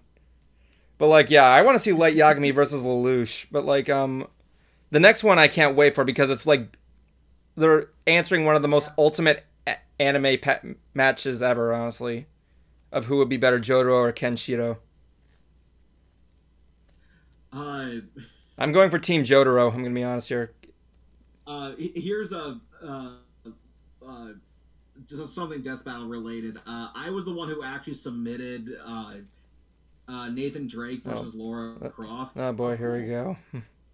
But like, yeah, I want to see Light Yagami versus Lelouch. But like, the next one I can't wait for because it's like they're answering one of the most ultimate anime matches ever, honestly, of who would be better, Jotaro or Kenshiro. I'm going for Team Jotaro. I'm gonna be honest here. Here's just something Death Battle related. I was the one who actually submitted Nathan Drake versus Laura Croft. Oh boy, here we go.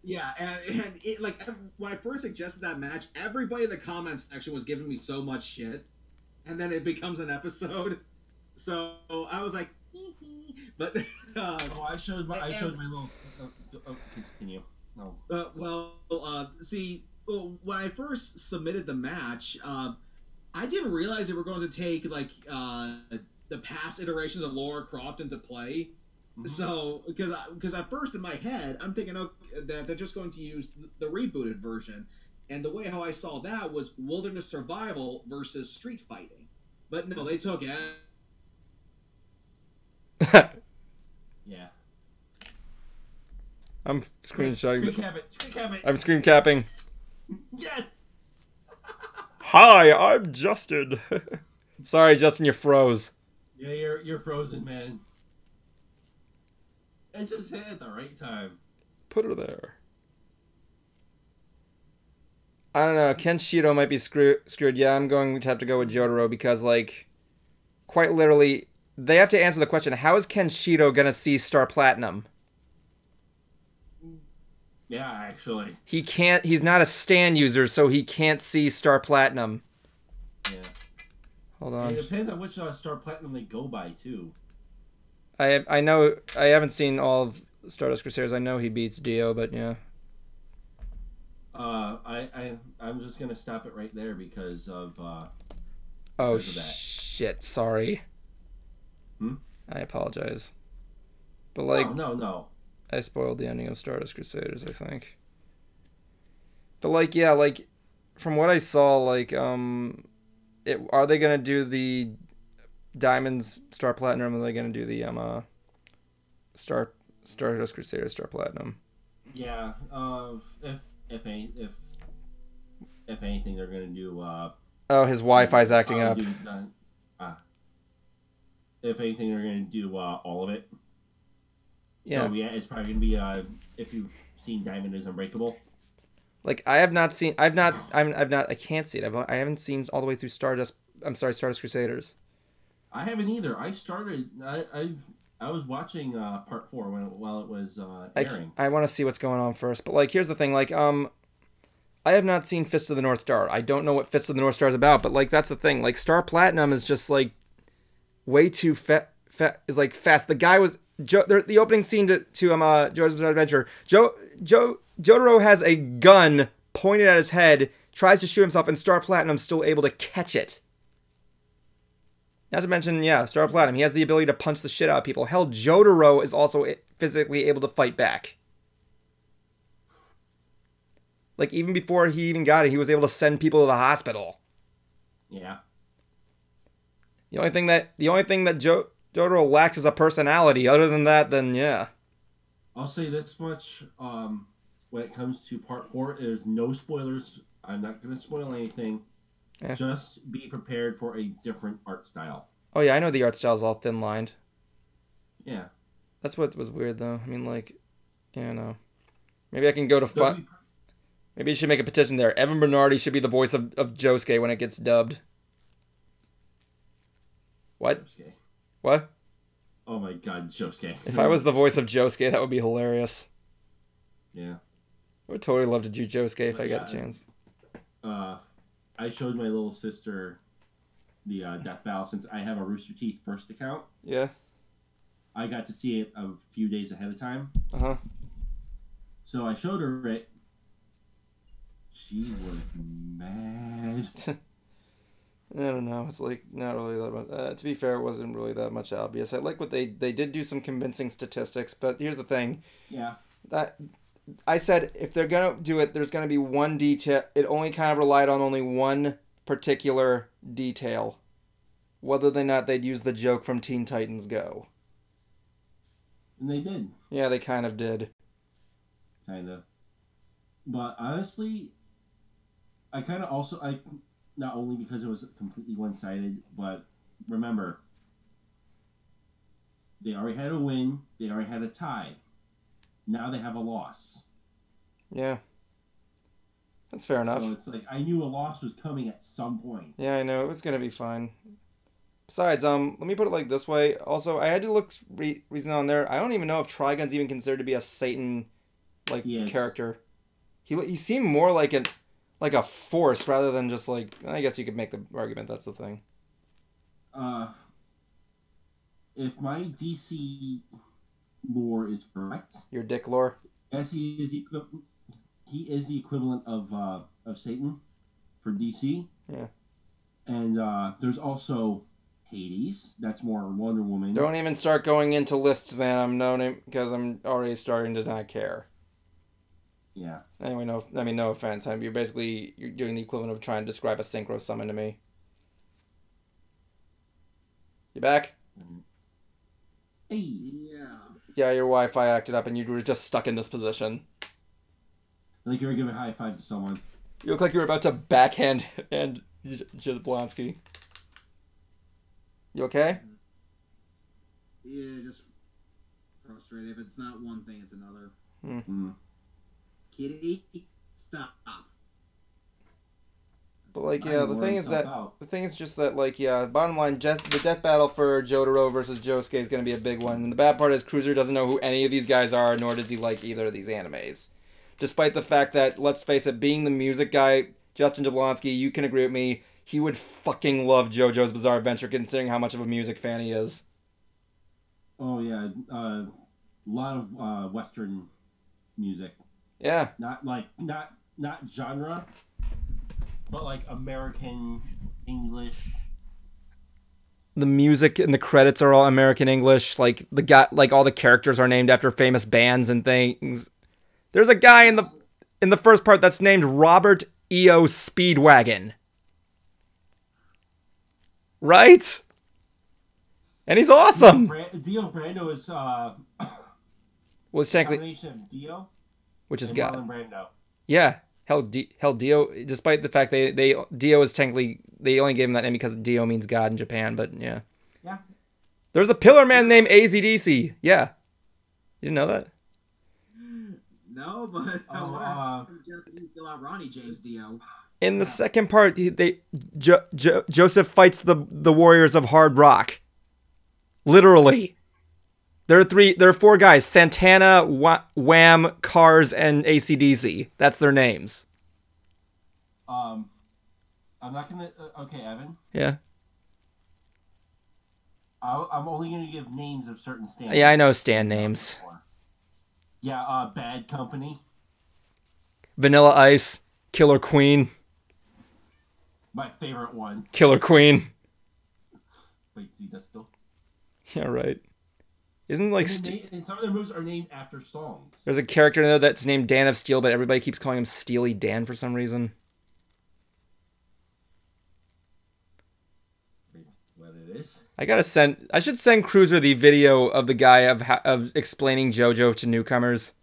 Yeah, and it, like, when I first suggested that match, everybody in the comments section was giving me so much shit, and then it becomes an episode. So I was like, but I showed my little. Continue. No. See, when I first submitted the match, I didn't realize they were going to take like the past iterations of Laura Croft into play. Mm-hmm. So, because at first in my head, I'm thinking that they're just going to use the rebooted version, and the way how I saw that was Wilderness Survival versus Street Fighting, but no, they took it. Yeah. I'm screenshotting. Screen cap it. I'm screen capping. Yes. Hi, I'm Justin. Sorry, Justin, you froze. Yeah, you're frozen, man. It just hit at the right time. Put her there. I don't know. Kenshiro might be screwed. Yeah, I'm going to have to go with Jotaro because, like, quite literally, they have to answer the question, how is Kenshiro going to see Star Platinum? Yeah, actually. He can't. He's not a stand user, so he can't see Star Platinum. Yeah. Hold on. It depends on which Star Platinum they go by, too. I know. I haven't seen all of Stardust Crusaders. I know he beats Dio, but yeah. I'm just gonna stop it right there because of. Oh shit! Sorry. Hmm? I apologize. But like. No. I spoiled the ending of Stardust Crusaders, I think. But like, yeah, like, from what I saw, like, are they gonna do the Diamonds Star Platinum, or are they gonna do the Stardust Crusaders Star Platinum? Yeah. If anything, they're gonna do. Oh, his Wi-Fi's acting up. If anything, they're gonna do all of it. Yeah. So yeah, it's probably gonna be if you've seen Diamond is Unbreakable. Like I can't see it. I haven't seen all the way through Stardust Crusaders. I haven't either. I started. I was watching part 4 while it was airing. I want to see what's going on first. But like, here's the thing. Like, I have not seen Fist of the North Star. I don't know what Fist of the North Star is about. But like, that's the thing. Like, Star Platinum is just like way too fast. The guy was the opening scene to JoJo's Bizarre Adventure. Jotaro has a gun pointed at his head, tries to shoot himself, and Star Platinum's still able to catch it. Not to mention, yeah, Star Platinum, he has the ability to punch the shit out of people. Hell, Jotaro is also physically able to fight back. Like, even before he even got it, he was able to send people to the hospital. Yeah. The only thing that Jotaro lacks is a personality. Other than that, then yeah. I'll say this much. When it comes to part 4, there's no spoilers. I'm not going to spoil anything. Yeah. Just be prepared for a different art style. Oh yeah, I know the art style's all thin-lined. Yeah. That's what was weird, though. I mean, like, yeah, no. Maybe I can go to fun. Maybe you should make a petition there. Evan Bernardi should be the voice of Josuke when it gets dubbed. What? Josuke. What? Oh my god, Josuke. If I was the voice of Josuke, that would be hilarious. Yeah. I would totally love to do Josuke if I got a chance. I showed my little sister the Death Battle since I have a Rooster Teeth first account. Yeah. I got to see it a few days ahead of time. Uh-huh. So I showed her it. She was mad. I don't know. It's like not really that much. To be fair, it wasn't really that much obvious. I like what they did do some convincing statistics, but here's the thing. Yeah. That I said if they're gonna do it, there's gonna be one detail. It only kind of relied on only one particular detail. Whether or not they'd use the joke from Teen Titans Go. And they did. Yeah, they kind of did. Kind of. But honestly, I kind of also, not only because it was completely one-sided, but remember, they already had a win, they already had a tie. Now they have a loss. Yeah. That's fair enough. So it's like, I knew a loss was coming at some point. Yeah, I know. It was going to be fine. Besides, let me put it like this way. Also, I had to look reason on there. I don't even know if Trigun's even considered to be a Satan character. He seemed more like a force rather than just like. I guess you could make the argument that's the thing. If my DC lore is correct, your dick lore. Yes, he is the equivalent of Satan for DC. Yeah. And there's also Hades. That's more Wonder Woman. Don't even start going into lists, man. Because I'm already starting to not care. Yeah. Anyway, no offense. You're doing the equivalent of trying to describe a synchro summon to me. You back? Hey. Yeah. Yeah, your Wi-Fi acted up and you were just stuck in this position. Like you were giving a high five to someone. You look like you were about to backhand and Jablonski. You okay? Yeah, just frustrated. If it's not one thing, it's another. Mm. Kitty, stop. But like, yeah, the thing is just that, like, yeah, bottom line, the death battle for Jotaro versus Josuke is going to be a big one. And the bad part is Cruiser doesn't know who any of these guys are, nor does he like either of these animes. Despite the fact that, let's face it, being the music guy, Justin Jablonski, you can agree with me, he would fucking love JoJo's Bizarre Adventure considering how much of a music fan he is. Oh, yeah. A lot of Western music. Yeah. Not genre, but like American English. The music and the credits are all American English. Like all the characters are named after famous bands and things. There's a guy in the first part that's named Robert E.O. Speedwagon. Right? And he's awesome. Dio Brando is was technically combination of Dio, which is and God. Marlon Brando. Yeah. Hell, Dio, despite the fact Dio is technically, they only gave him that name because Dio means God in Japan, but yeah. Yeah. There's a Pillar Man named AZDC. Yeah. You didn't know that? No, but Japanese still have Ronnie James Dio. In the second part, Joseph fights the warriors of Hard Rock. Literally. There are four guys: Santana, Wham, Cars, and AC/DC. That's their names. I'm not gonna. Okay, Evan. Yeah. I'm only gonna give names of certain stands. Yeah, I know stand names. Yeah, Bad Company. Vanilla Ice, Killer Queen. My favorite one. Killer Queen. Wait, see, that's still. Yeah, right. Isn't like and some of their moves are named after songs. There's a character in there that's named Dan of Steel, but everybody keeps calling him Steely Dan for some reason. What it is? I should send Cruiser the video of the guy of explaining JoJo to newcomers.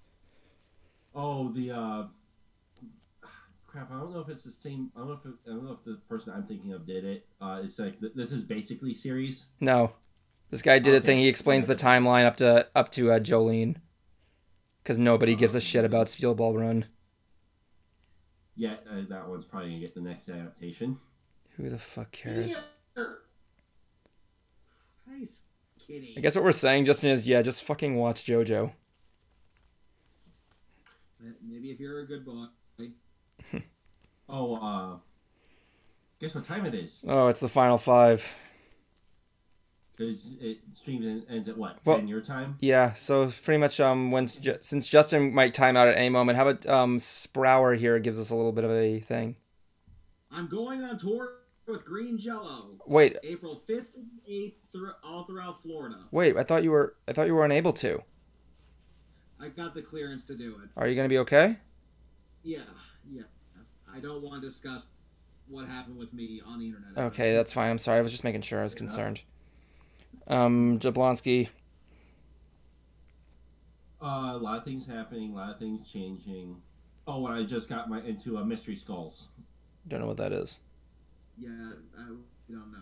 Oh, the crap! I don't know if it's the same. I don't know if the person I'm thinking of did it. It's like this is basically series. No. This guy did a thing. He explains the timeline up to Jolene, because nobody gives a shit about Steel Ball Run. Yeah, that one's probably gonna get the next adaptation. Who the fuck cares? Nice kitty. I guess what we're saying, Justin, is just fucking watch JoJo. Maybe if you're a good boy. Guess what time it is? Oh, it's the final 5. Because it streams and ends at what? 10 your time? Yeah, so pretty much since Justin might time out at any moment, how about Sprower here gives us a little bit of a thing? I'm going on tour with Green Jello. Wait. April 5th and 8th all throughout Florida. Wait, I thought you were unable to. I got the clearance to do it. Are you gonna be okay? Yeah. I don't want to discuss what happened with me on the internet. Okay, that's fine. I'm sorry. I was just making sure. I was concerned. Jablonski. A lot of things happening, a lot of things changing. Oh, and I just got into Mystery Skulls. Don't know what that is. Yeah, I don't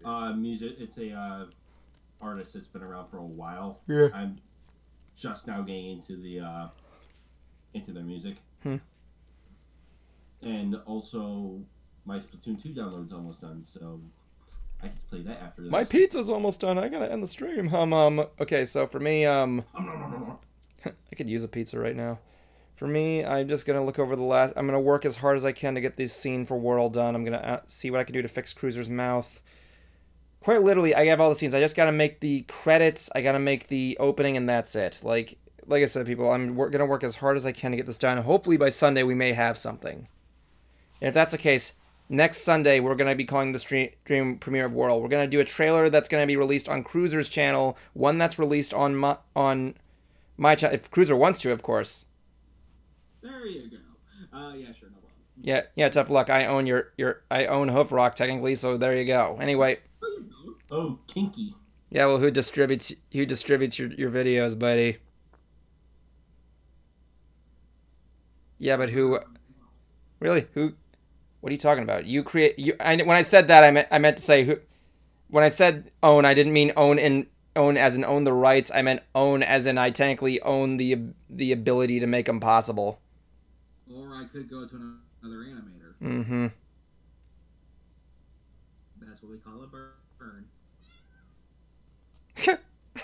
know. Music. It's a artist that's been around for a while. Yeah. I'm just now getting into their music. And also, my Splatoon 2 download's almost done, so I can play that after this. My pizza's almost done. I gotta end the stream. Okay, so for me, I could use a pizza right now. For me, I'm just gonna look over I'm gonna work as hard as I can to get this scene for World done. I'm gonna see what I can do to fix Cruiser's mouth. Quite literally, I have all the scenes. I just gotta make the credits. I gotta make the opening, and that's it. Like I said, people, I'm gonna work as hard as I can to get this done. Hopefully by Sunday we may have something. And if that's the case, next Sunday we're gonna be calling the stream premiere of World. We're gonna do a trailer that's gonna be released on Cruiser's channel, one that's released on my channel, if Cruiser wants to, of course. There you go. Yeah, sure, no Yeah, problem. tough luck. I own I own Hoof Rock technically, so there you go. Anyway. Oh, kinky. Yeah, well, who distributes your videos, buddy? Yeah, but who? Really? Who? What are you talking about? When I said that, I meant to say who. When I said own, I didn't mean own as in own the rights. I meant own as in I technically own the ability to make them possible. Or I could go to another animator. Mm-hmm. That's what we call a burn.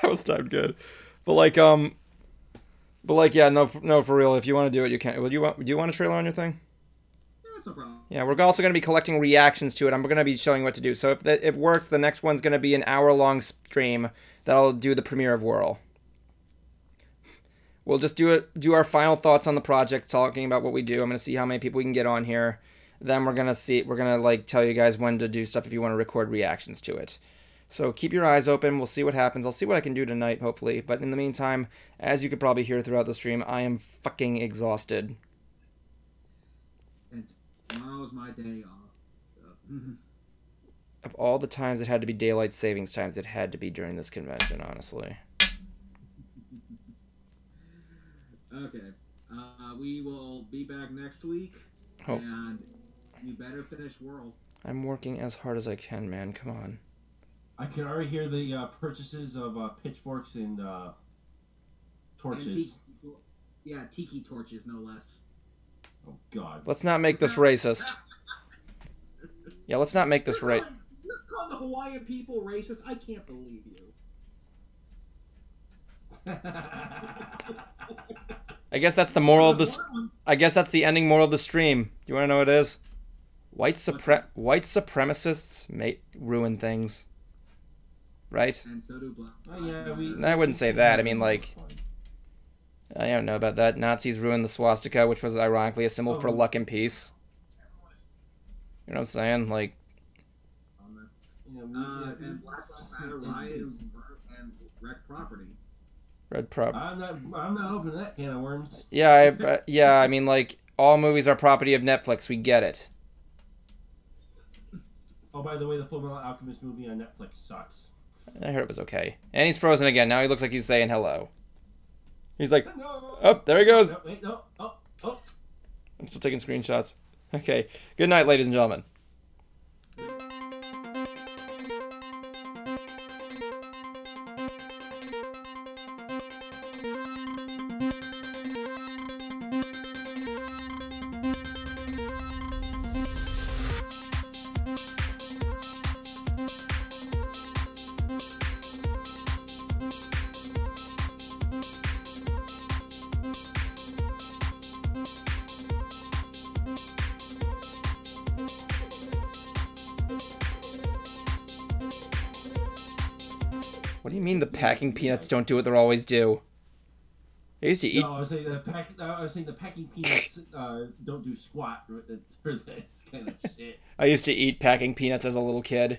That was timed good. But yeah, no, for real. If you want to do it, you can. Do you want a trailer on your thing? Yeah, that's no problem. Yeah, we're also going to be collecting reactions to it. I'm going to be showing what to do. So if it works, the next one's going to be an hour-long stream that'll do the premiere of Whirl. We'll just do our final thoughts on the project, talking about what we do. I'm going to see how many people we can get on here. Then we're going to tell you guys when to do stuff if you want to record reactions to it. So keep your eyes open. We'll see what happens. I'll see what I can do tonight, hopefully. But in the meantime, as you could probably hear throughout the stream, I am fucking exhausted. And tomorrow's my day off. So. Of all the times it had to be daylight savings times, it had to be during this convention, honestly. Okay. We will be back next week. And you better finish World. I'm working as hard as I can, man. Come on. I can already hear the purchases of pitchforks and torches. And tiki torches, no less. Oh, God. Let's not make this racist. Yeah, let's not make this right. You're calling the Hawaiian people racist? I can't believe you. I guess that's the moral of this. I guess that's the ending moral of the stream. Do you want to know what it is? White supremacists ruin things. Right? And so do black. Oh, yeah, I wouldn't say that. I mean, like, I don't know about that. Nazis ruined the swastika, which was ironically a symbol for luck and peace. You know what I'm saying? Like, and Black Lives Matter rioted and wrecked property. Red prop. I'm not opening that can of worms. Yeah, I mean, like, all movies are property of Netflix. We get it. Oh, by the way, the Fullmetal Alchemist movie on Netflix sucks. I heard it was okay. And he's frozen again. Now he looks like he's saying hello. He's like, oh, there he goes. No, wait, no. Oh. I'm still taking screenshots. Okay. Good night, ladies and gentlemen. What do you mean the packing peanuts don't do what they always do? I used to eat. No, I was saying the packing peanuts don't do squat for this kind of shit. I used to eat packing peanuts as a little kid.